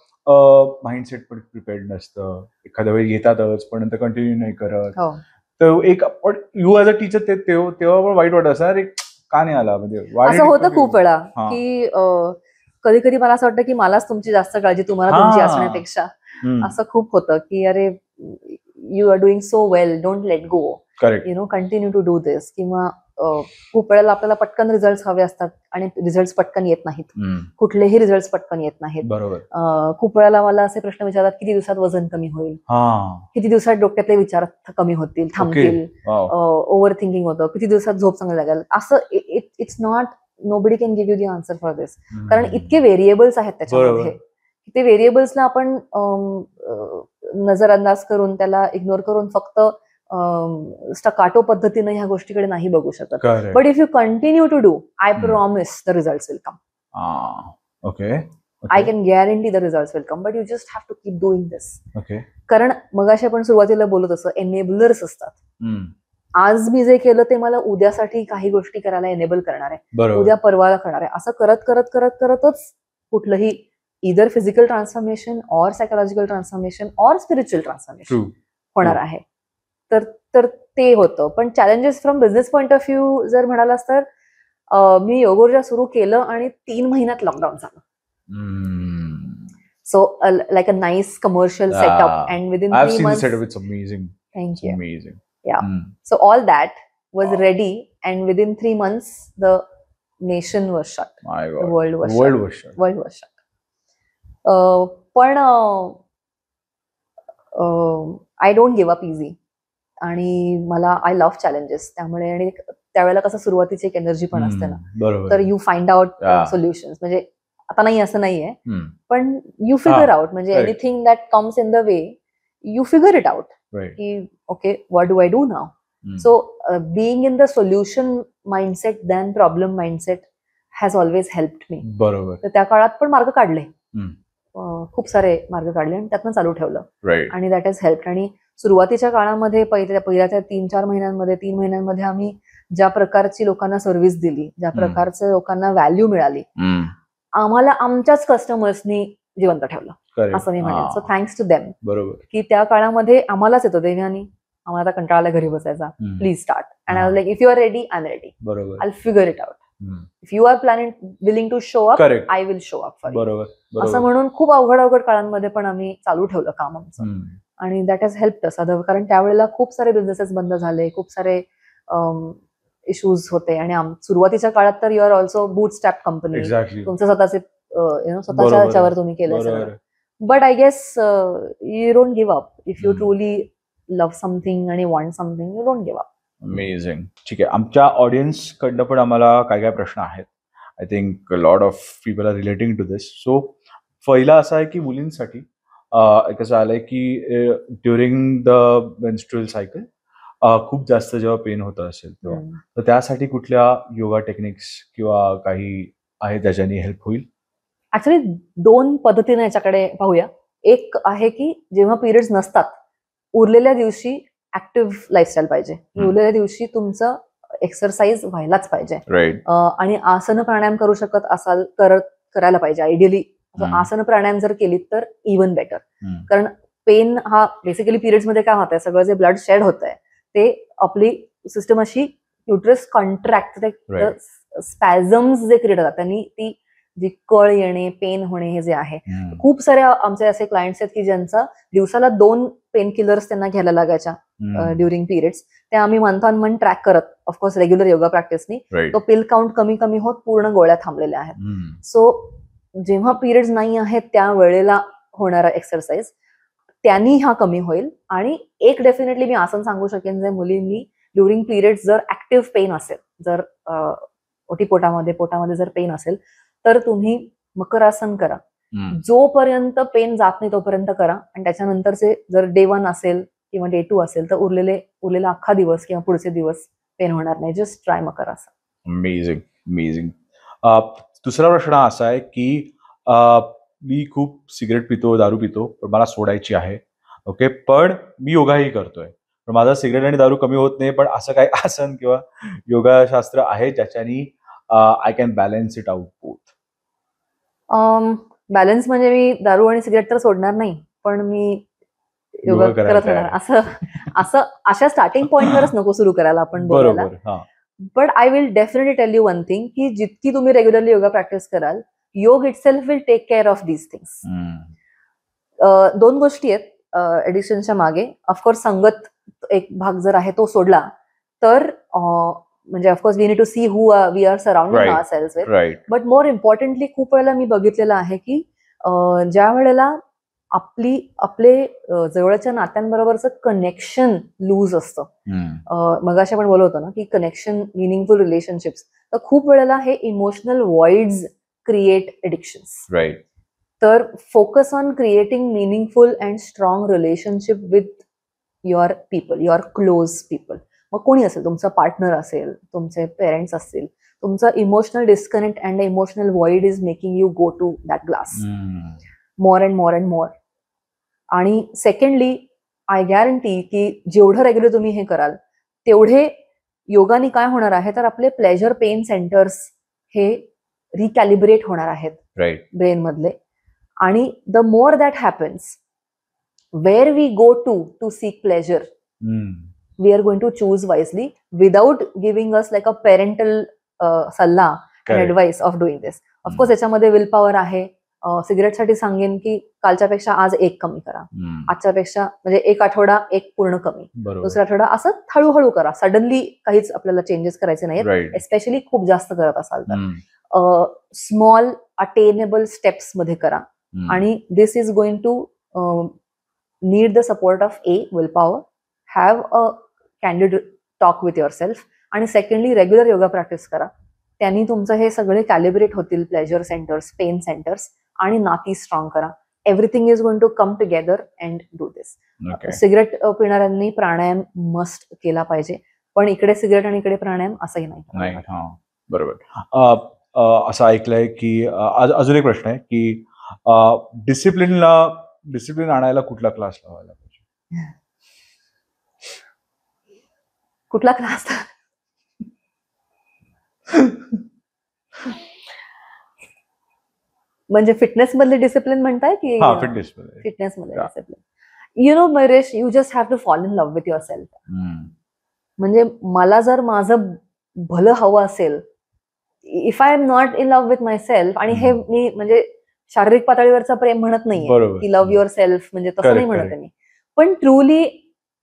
माइंडसेट पण प्रिपेअर्ड नसतं, एखाद्या वेळी घेतातच पण नंतर कंटिन्यू नाही करत. तर एक यू ॲज अ टीचर तेव्हा पण वाईट वाटत असणार का नाही आला, म्हणजे असं होतं खूप वेळा की कधी कधी मला असं वाटतं की मलाच तुमची जास्त काळजी तुम्हाला तुमची असण्यापेक्षा, असं खूप होतं की अरे you are doing so well, don't let go, you know, continue to do this. किंवा खूप वेळेला आपल्याला पटकन रिझल्ट हवे असतात आणि रिझल्ट पटकन येत नाहीत, कुठलेही रिझल्ट पटकन येत नाहीत. खूप वेळेला मला असे प्रश्न विचारतात किती दिवसात वजन कमी होईल, किती दिवसात डोक्यातले विचार कमी होतील, थांबतील, ओव्हर थिंकिंग होतं, किती दिवसात झोप चांगली लागेल. असं it's not, nobody can give you the answer for this. कारण इतके व्हेरिएबल्स आहेत त्याच्यामध्ये, ते व्हेरिएबल्सला आपण नजरअंदाज करून त्याला इग्नोर करून फक्त स्टकाटो पद्धतीने ह्या गोष्टीकडे नाही बघू शकत. But if you continue to do, I promise the results will come. Okay, I can guarantee the results will come, but you just have to keep doing this. कारण मगाशी आपण सुरुवातीला बोलत असं एनेबलर्स असतात. आज मी जे केलं ते मला उद्यासाठी काही गोष्टी करायला एनेबल करणार आहे, उद्या परवाला करणार आहे. असं करत करत करत करतच कुठलंही इदर फिजिकल ट्रान्सफॉर्मेशन और सायकोलॉजिकल ट्रान्सफॉर्मेशन और स्पिरिच्युअल ट्रान्सफॉर्मेशन होणार आहे. तर ते होतं. पण challenges from business point of view जर म्हणालास तर मी योग ऊर्जा सुरू केलं आणि 3 महिन्यात लॉकडाऊन झालं. So like a nice commercial setup and within 3 months. It's amazing. Thank you. Amazing. Yeah. So all that was ready and within 3 months the nation was shut. My God. The world was shut. World was shut. पण I don't give up easy आणि मला आय लव्ह चॅलेंजेस. त्यामुळे आणि त्यावेळेला कसं सुरुवातीची एक एनर्जी पण असते ना, तर यू फाइंड आउट सोल्युशन्स. म्हणजे आता नाही असं नाहीये, पण यू फिगर आउट, म्हणजे anything that comes in the way you figure it out की okay what do I do now. So being in the solution mindset than problem mindset has always helped me. बरोबर. तर त्या काळात पण मार्ग काढले, खूप सारे मार्ग काढले आणि त्यातनं चालू ठेवलं आणि दॅट हॅज हेल्प्ड. आणि सुरुवातीच्या काळामध्ये पहिल्या त्या 3-4 महिन्यांमध्ये 3 महिन्यांमध्ये आम्ही ज्या प्रकारची लोकांना सर्व्हिस दिली, ज्या प्रकारचं लोकांना व्हॅल्यू मिळाली, आम्हाला आमच्याच कस्टमर्सनी जिवंत ठेवलं असं मी म्हणेन. So thanks to them. बरोबर. की त्या काळामध्ये आम्हालाच येतो देव्यानी आम्हाला आता कंटाळा घरी बसायचा, please start. And I was like if you are ready I am ready, I will figure it out. If you are planning willing to show up, I will show up for you. असं म्हणून खूप अवघड काळांमध्ये पण आम्ही चालू ठेवलं काम आमचं आणि दॅट हॅज हेल्प्ड अस. कारण त्यावेळेला खूप सारे बिझनेसेस बंद झाले, खूप सारे इश्यूज होते आणि सुरुवातीच्या काळात तर you are also bootstrapped company, तुमचं स्वतःचे स्वतःच्या ह्याच्यावर तुम्ही केलं सगळं. But I guess you don't give up. If you truly love something आणि want something, you don't give up. Amazing. ठीक आहे, आमच्या ऑडियन्स कडनं पण आम्हाला काय प्रश्न आहेत. I think lot of people are relating to this. So पहिला असा आहे की मुलींसाठी कसं आलंय की ड्युरिंग द मेन्स्ट्रुअल सायकल खूप जास्त जेव्हा पेन होत असेल तेव्हा, तर त्यासाठी कुठल्या योगा टेक्निक्स किंवा काही आहे त्याच्याने हेल्प होईल? ऍक्च्युली 2 पद्धतीने याच्याकडे पाहूया. एक आहे की जेव्हा पिरियड्स नसतात, उरलेल्या दिवशी ऍक्टिव्ह लाईफस्टाईल पाहिजे. उरलेल्या दिवशी तुमचं एक्सरसाइज व्हायलाच पाहिजे. आणि आसन प्राणायाम करू शकत असाल तर करायला पाहिजे. आयडियली आसन प्राणायाम जर केलीत तर इव्हन बेटर. कारण पेन हा बेसिकली पिरियड्स मध्ये काय होत आहे, सगळं जे ब्लड शेड होत आहे ते आपली सिस्टम अशी युट्रस कॉन्ट्रॅक्ट, स्पॅझम्स जे क्रिएट होतात त्यांनी ती जी कळ येणे, पेन होणे हे जे आहे. खूप सारे आमचे असे क्लायंट्स आहेत की ज्यांचा दिवसाला 2 पेन किलर्स त्यांना घ्यायला लागायच्या ड्युरिंग पिरियड्स. ते आम्ही मंथ ऑन मंथ ट्रॅक करत, ऑफकोर्स रेग्युलर योगा प्रॅक्टिसनी तो पिल काउंट कमी कमी होत पूर्ण गोळ्या थांबलेल्या आहेत. सो जेव्हा पिरियड्स नाही आहेत त्या वेळेला होणारा एक्सरसाइज त्यांनी हा कमी होईल. आणि एक डेफिनेटली मी आसन सांगू शकेन जे मुलींनी ड्युरिंग पिरियड्स जर ऍक्टिव्ह पेन असेल, जर पोटामध्ये जर पेन असेल तर तुम्ही मकरासन करा. जोपर्यंत पेन जात नाही तोपर्यंत करा. आणि त्याच्यानंतरचे जर डे 1 असेल किंवा डे 2 असेल तर उरलेला अख्खा दिवस किंवा पुढचे दिवस पेन होणार नाही. Just try makarasana. Amazing, amazing. दुसरा प्रश्न असा आहे की मी खूप सिगरेट पितो, दारू पितो, पण मला सोडायची आहे. ओके, पण मी योगाही करतोय, पण माझा सिगरेट आणि दारू कमी होत नाही. पण असं काही आसन किंवा योगाशास्त्र आहे ज्याच्यानी I can balance it out both? Balance म्हणजे मी दारू आणि सिगरेट तर सोडणार नाही, पण मी योगा करत राहणार. असं अशा स्टार्टिंग पॉइंटवरच नको सुरू करायला आपण बोलायला. But I will definitely tell you one thing की जितकी तुम्ही रेग्युलरली योगा प्रॅक्टिस कराल, yoga itself will take care of these things. 2 गोष्टी आहेत एडिशनच्या मागे. ऑफकोर्स संगत एक भाग जर आहे तो सोडला तर म्हणजे of course we need to see who we are surrounding ourselves with. But more importantly खूप वेळेला मी बघितलेलं आहे की ज्या वेळेला आपले जवळच्या नात्यांबरोबरचं कनेक्शन लूज असतं, मगाशी आपण बोलत होतो ना की कनेक्शन, मिनिंगफुल रिलेशनशिप्स, तर खूप वेळेला हे इमोशनल वॉइड्स क्रिएट एडिक्शन्स. तर focus on creating meaningful and strong relationship with your people, your close people. मग कोणी असेल, तुमचा पार्टनर असेल, तुमचे पेरेंट्स असतील, तुमचं emotional disconnect and emotional void is making you go to that glass more and more and more. आणि सेकंडली आय गॅरंटी की जेवढं रेग्युलर तुम्ही हे कराल तेवढे योगाने काय होणार आहे तर आपले प्लेजर पेन सेंटर्स हे रिकॅलिब्रेट होणार आहेत ब्रेन मधले. आणि the more that happens, where we go to seek pleasure, we are going to choose wisely without giving us like a parental सल्ला and advice of doing this. Of course याच्यामध्ये विल पॉवर आहे. सिगरेटसाठी सांगेन की कालच्यापेक्षा आज 1 कमी करा, आजच्यापेक्षा म्हणजे 1 आठवडा 1 पूर्ण कमी, दुसरा आठवडा, असं हळूहळू करा. सडनली काहीच आपल्याला चेंजेस करायचे नाहीत, एस्पेशली खूप जास्त करत असाल तर. स्मॉल अटेनेबल स्टेप्स मध्ये करा. आणि this is going to need the support of will power, have a candid talk with your self. आणि सेकंडली रेग्युलर योगा प्रॅक्टिस करा. त्यांनी तुमचं हे सगळे कॅलिब्रेट होतील, प्लेजर सेंटर्स, पेन सेंटर्स, आणि नाती स्ट्रॉंग करा. Everything is going to come together and do this. Cigarette पिणाऱ्यांनी प्राणायाम मस्ट केला पाहिजे, पण इकडे सिगरेट आणि इकडे प्राणायाम असंही नाही. बरोबर. असं ऐकलंय की अजून एक प्रश्न आहे की डिसिप्लिन आणायला कुठला क्लास लावायला पाहिजे? कुठला क्लास? म्हणजे फिटनेस मधले डिसिप्लिन म्हणताय की फिटनेस मधले discipline? You know Mahesh, you just have to fall in love with your self. म्हणजे मला जर माझं भलं हवं असेल, if I am not in love with my self, आणि हे मी म्हणजे शारीरिक पातळीवरचं प्रेम म्हणत नाहीये की लव्ह युअर सेल्फ म्हणजे तसं नाही म्हणत मी, पण truly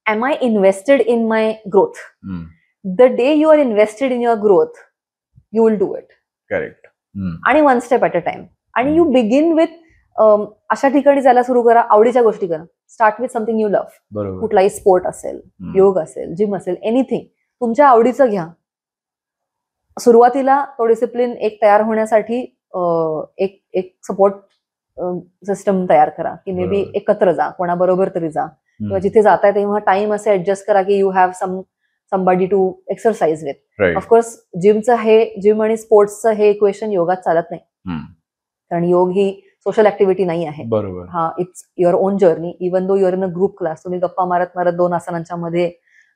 am I invested in my growth? The day you are invested in your growth, you will do it. Correct. आणि one step at a time. आणि you begin with अशा ठिकाणी जायला सुरू करा, आवडीच्या गोष्टी करा. Start with something you love. कुठलाही स्पोर्ट असेल, योग असेल, जिम असेल, एनिथिंग तुमच्या आवडीचं घ्या. सुरुवातीला तो डिसिप्लिन एक तयार होण्यासाठी एक सपोर्ट सिस्टम तयार करा की मे बी एकत्र जा, कोणाबरोबर तरी जा. किंवा जिथे जाताय तेव्हा टाइम असे ऍडजस्ट करा की you have somebody to exercise with. Of course gym आणि स्पोर्ट्सचं हे इक्वेशन योगात चालत नाही, कारण योग ही सोशल ऍक्टिव्हिटी नाही आहे. बरोबर. हा, it's your own journey. Even though your in a group class, तुम्ही गप्पा मारत मारत 2 आसनांच्या मध्ये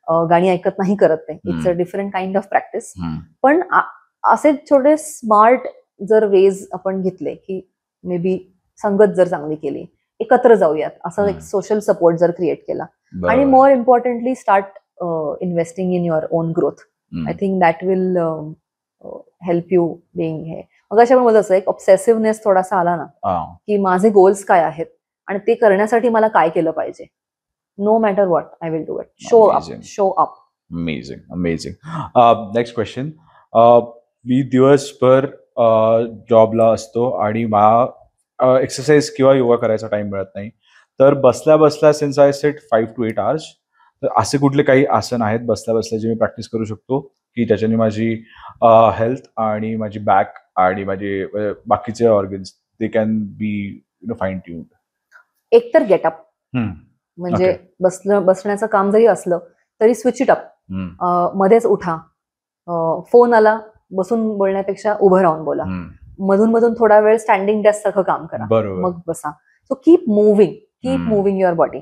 गाणी ऐकत नाही करत ते. It's a different kind of practice. पण असे छोटे स्मार्ट जर वेज आपण घेतले की मे बी संगत जर चांगली केली, एकत्र जाऊयात असं एक सोशल सपोर्ट जर क्रिएट केला, आणि more importantly start investing in your own growth, I think that will help you being here. मग अशा पण असं एक ऑब्सेसिव्हनेस थोडासा आला ना की माझे गोल्स काय आहेत आणि ते करण्यासाठी मला काय केलं पाहिजे, no matter what I will do it. Show up. Amazing. Next question. मी दिवसभर जॉबला असतो आणि मला एक्सरसाइज किंवा योगा करायचा टाइम मिळत नाही, तर बसल्या बसल्या since I set 5 to 8 hours, तर असे कुठले काही आसन आहेत बसल्या बसल्या जे मी प्रॅक्टिस करू शकतो की त्याच्याने माझी हेल्थ आणि माझी बॅक आणि माझे बाकीचे organs they can be fine tuned? एक तर गेटअप, म्हणजे बसण्याचं काम जरी असलं तरी स्विच इट अप. मध्येच उठा, फोन आला बसून बोलण्यापेक्षा उभं राहून बोला, मधून मधून थोडा वेळ स्टँडिंग डेस्क सारखं काम करा, मग बसा. So keep moving your body.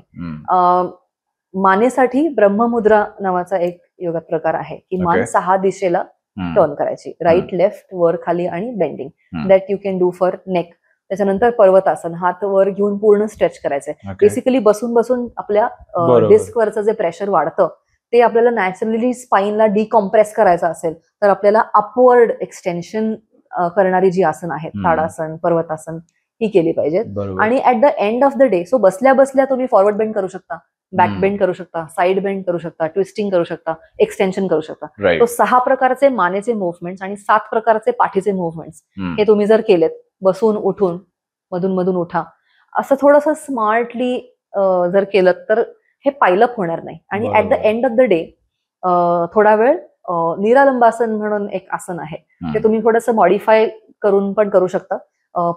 मानेसाठी ब्रह्ममुद्रा नावाचा एक योगा प्रकार आहे की मान 6 दिशेला टर्न करायची, राईट लेफ्ट वर खाली आणि bending. That you can do for neck. त्याच्यानंतर पर्वतासन, हात वर घेऊन पूर्ण स्ट्रेच करायचंय. बेसिकली बसून बसून आपल्या डिस्कवरचं जे प्रेशर वाढतं ते आपल्याला नॅचरली स्पाईनला डिकॉम्प्रेस करायचं असेल तर आपल्याला अपवर्ड एक्सटेन्शन करणारी जी आसन आहेत, ताडासन, पर्वतासन, ही केली पाहिजेत. आणि at the end of the day, so बसल्या बसल्या तुम्ही फॉरवर्ड बेंड करू शकता, बॅक बेंड करू शकता, साईड बेंड करू शकता, ट्विस्टिंग करू शकता, एक्सटेन्शन करू शकता. तो 6 प्रकारचे मानेचे मुव्हमेंट्स आणि 7 प्रकारचे पाठीचे मुव्हमेंट्स हे तुम्ही जर केलेत, बसून उठून मधून मधून उठा, असं थोडंसं स्मार्टली जर केलं तर हे पायलअप होणार नाही. आणि at the end of the day थोडा वेळ निरालंबासन म्हणून एक आसन आहे, ते तुम्ही थोडंसं मॉडिफाय करून पण करू शकता.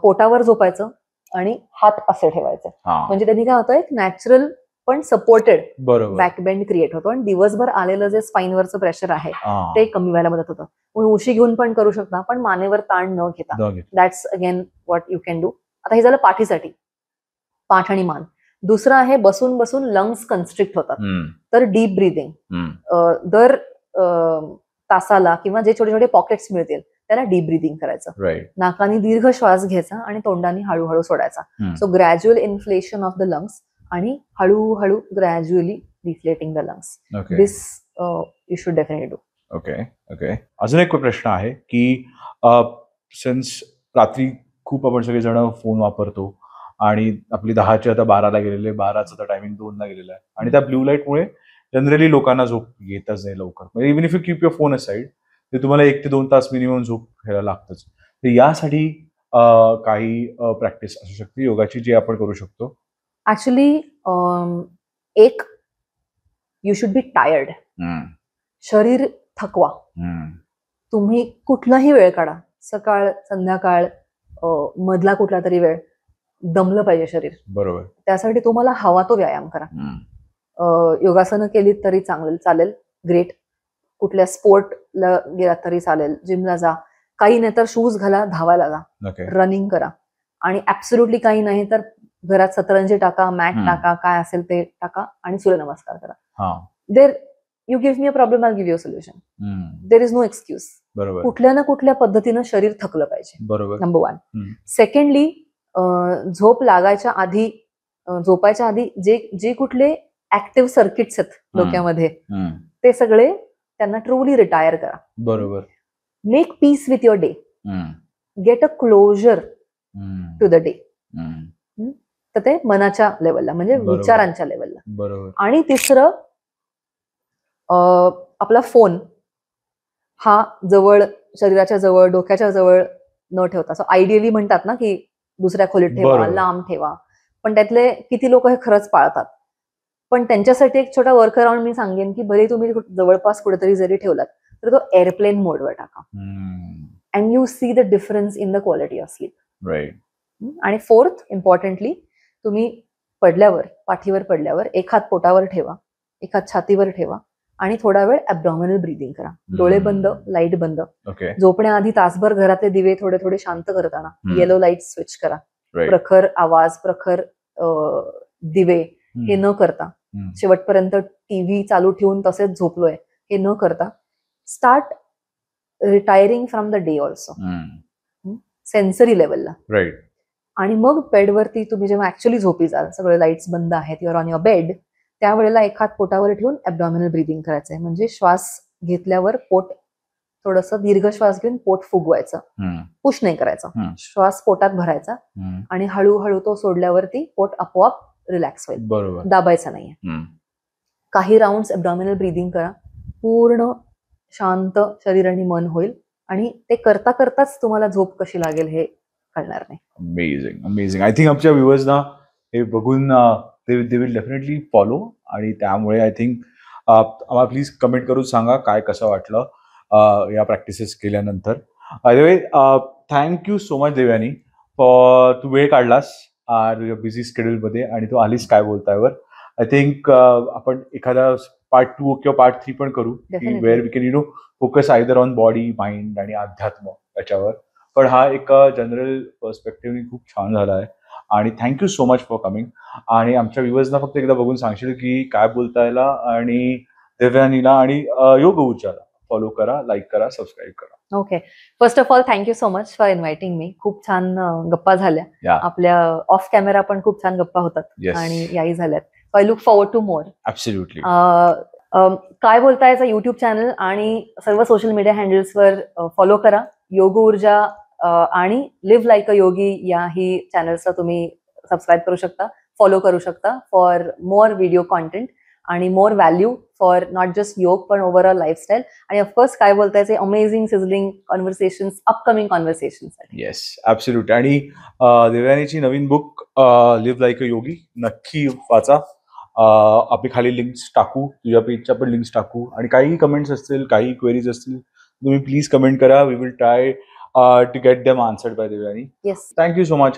पोटावर झोपायचं आणि हात असे ठेवायचे, म्हणजे त्यांनी काय होतं, एक नॅचरल पण सपोर्टेड बॅकबेंड क्रिएट होतो आणि दिवसभर आलेलं जे स्पाईनवरचं प्रेशर आहे ते कमी व्हायला मदत होतं. उशी घेऊन पण करू शकता, पण मानेवर ताण न घेता. That's again what you can do. आता हे झालं पाठीसाठी, पाठ आणि मान. दुसरं आहे बसून बसून लंग्स कन्स्ट्रिक्ट होतात, तर डीप ब्रीदिंग. दर तासाला किंवा जे छोटे छोटे पॉकेट्स मिळतील त्याला डीप ब्रीदिंग करायचं. नाकाने दीर्घ श्वास घ्यायचा आणि तोंडाने हळूहळू सोडायचा. So gradual inflation of the lungs आणि हळूहळू gradually deflating the lungs. This you should definitely do. Okay. अजून एक प्रश्न आहे की सिन्स रात्री खूप आपण सगळेजण फोन वापरतो आणि आपली 10चे आता 12ला गेलेले, 12चं तर टायमिंग 2ला गेलेलं आहे, आणि त्या ब्ल्यू लाईटमुळे जनरली लोकांना झोप येतच नाही लवकर. म्हणजे even if you keep your phone aside, ते तुम्हाला 1 ते 2 तास मिनिमम झोप घ्यायला लागतच. तर यासाठी काही प्रॅक्टिस असू शकते योगाची जी आपण करू शकतो? ऍक्च्युली एक, यू शुड बी टायर्ड. शरीर थकवा. तुम्ही कुठलाही वेळ काढा, सकाळ, संध्याकाळ, मधला कुठला तरी वेळ, दमलं पाहिजे शरीर. बरोबर. त्यासाठी तुम्हाला हवा तो व्यायाम करा. योगासनं केली तरी चालेल, ग्रेट. कुठल्या स्पोर्टला गेला तरी चालेल, जिमला जा, काही नाही तर शूज घाला, धावायला जा, रनिंग करा. आणि ऍब्सोल्युटली काही नाही तर घरात सतरंजी टाका, मॅट टाका, काय असेल ते टाका आणि सूर्यनमस्कार करा. There you give me a problem, I give you a solution. There is no excuse. कुठल्या ना कुठल्या पद्धतीनं शरीर थकलं पाहिजे, नंबर 1. सेकंडली, झोप लागायच्या आधी, झोपायच्या आधी जे कुठले ऍक्टिव्ह सर्किट्स आहेत डोक्यामध्ये ते सगळे त्यांना ट्रूली रिटायर करा. बरोबर. Make peace with your day. Get a closure to the day. तर ते मनाच्या लेवलला, म्हणजे विचारांच्या लेवलला. बरोबर. आणि तिसरं, आपला फोन हा जवळ, शरीराच्या जवळ, डोक्याच्या जवळ न ठेवता. सो आयडियली म्हणतात ना की दुसऱ्या खोलीत ठेवा, लांब ठेवा, पण त्यातले किती लोक हे खरंच पाळतात. पण त्यांच्यासाठी एक छोटा वर्क अराउंड मी सांगेन की भले तुम्ही जवळपास कुठेतरी जरी ठेवलात तर तो एअरप्लेन मोडवर टाका, and you see the difference in the quality of sleep. Right. आणि 4th, इम्पॉर्टंटली, तुम्ही पडल्यावर, पाठीवर पडल्यावर एक हात पोटावर ठेवा, एक हात छातीवर ठेवा आणि थोडा वेळ ॲब्डॉमिनल ब्रीदिंग करा. डोळे बंद, लाईट बंद. ओके. झोपण्याआधी तासभर घरातले दिवे थोडे थोडे शांत करताना येलो लाईट स्विच करा. Right. प्रखर आवाज, प्रखर दिवे हे न करता, शेवटपर्यंत टीव्ही चालू ठेवून तसेच झोपलोय हे न करता, start retiring from the day also, sensory लेवलला. राईट. आणि मग बेडवरती तुम्ही जेव्हा ऍक्च्युअली झोपी जाल, सगळे लाईट्स बंद आहेत, युअर ऑन युअर बेड, त्यावेळेला एक हात पोटावर ठेवून ॲब्डॉमिनल ब्रीदिंग करायचंय. म्हणजे श्वास घेतल्यावर पोट थोडंसं दीर्घ श्वास घेऊन पोट फुगवायचं, पुश नाही करायचं. श्वास पोटात भरायचा आणि हळूहळू तो सोडल्यावरती पोट आपोआप रिलॅक्स होईल. बरोबर. दाबायचं नाहीये. काही राऊंड ॲब्डॉमिनल ब्रीदिंग करा, पूर्ण शांत शरीर आणि मन होईल आणि ते करता करताच तुम्हाला झोप कशी लागेल हे कळणार नाही. Amazing, amazing. आय थिंक आमच्या व्ह्युअर्सना हे बघून दे विल डेफिनेटली फॉलो. आणि त्यामुळे आय थिंक आम्हाला प्लीज कमेंट करून सांगा काय कसं वाटलं या प्रॅक्टिसेस केल्यानंतर. By the way, thank you so much Devyani for तू वेळ काढलास बिझी स्केड्यूलमध्ये आणि तू आलीस काय बोलतायवर. आय थिंक आपण एखादा पार्ट 2 किंवा पार्ट 3 पण करू, where we can focus either on body, mind आणि अध्यात्म याच्यावर. पण हा एक जनरल पर्स्पेक्टिव्हनी खूप छान झाला आहे आणि thank you so much for coming. आणि आमच्या व्ह्युअर्सना फक्त एकदा बघून सांगशील की काय बोलतायला आणि देवयानीला आणि योग ऊर्जाला फॉलो करा, लाईक करा, सबस्क्राईब करा. Okay. First of all thank you so much for inviting me. खूप छान गप्पा झाल्या आपल्या. ऑफ कॅमेरा पण खूप छान गप्पा होतात आणि याही झाल्यात. I look forward to more. Absolutely. काय बोलतायचं युट्यूब चॅनल आणि सर्व सोशल मीडिया हँडल्सवर फॉलो करा. योग ऊर्जा आणि लिव्ह लाईक अ योगी याही चॅनल्सला तुम्ही सबस्क्राईब करू शकता, फॉलो करू शकता फॉर मोर व्हिडिओ कॉन्टेंट आणि more value for not just योग पण ओव्हरऑल लाईफस्टाईल. आणि ऑफकोर्स काय बोलतायचे amazing sizzling conversations, upcoming conversations. Yes, absolutely. आणि देवयानीची नवीन book live like a yogi नक्की वाचा. आपली खाली लिंक्स टाकू, तुझ्या पेजच्या पण लिंक्स टाकू. आणि काही कमेंट्स असतील, काही क्वेरीज असतील, तुम्ही प्लीज कमेंट करा. We will try to get them answered by Devyani. Yes. Thank you so much.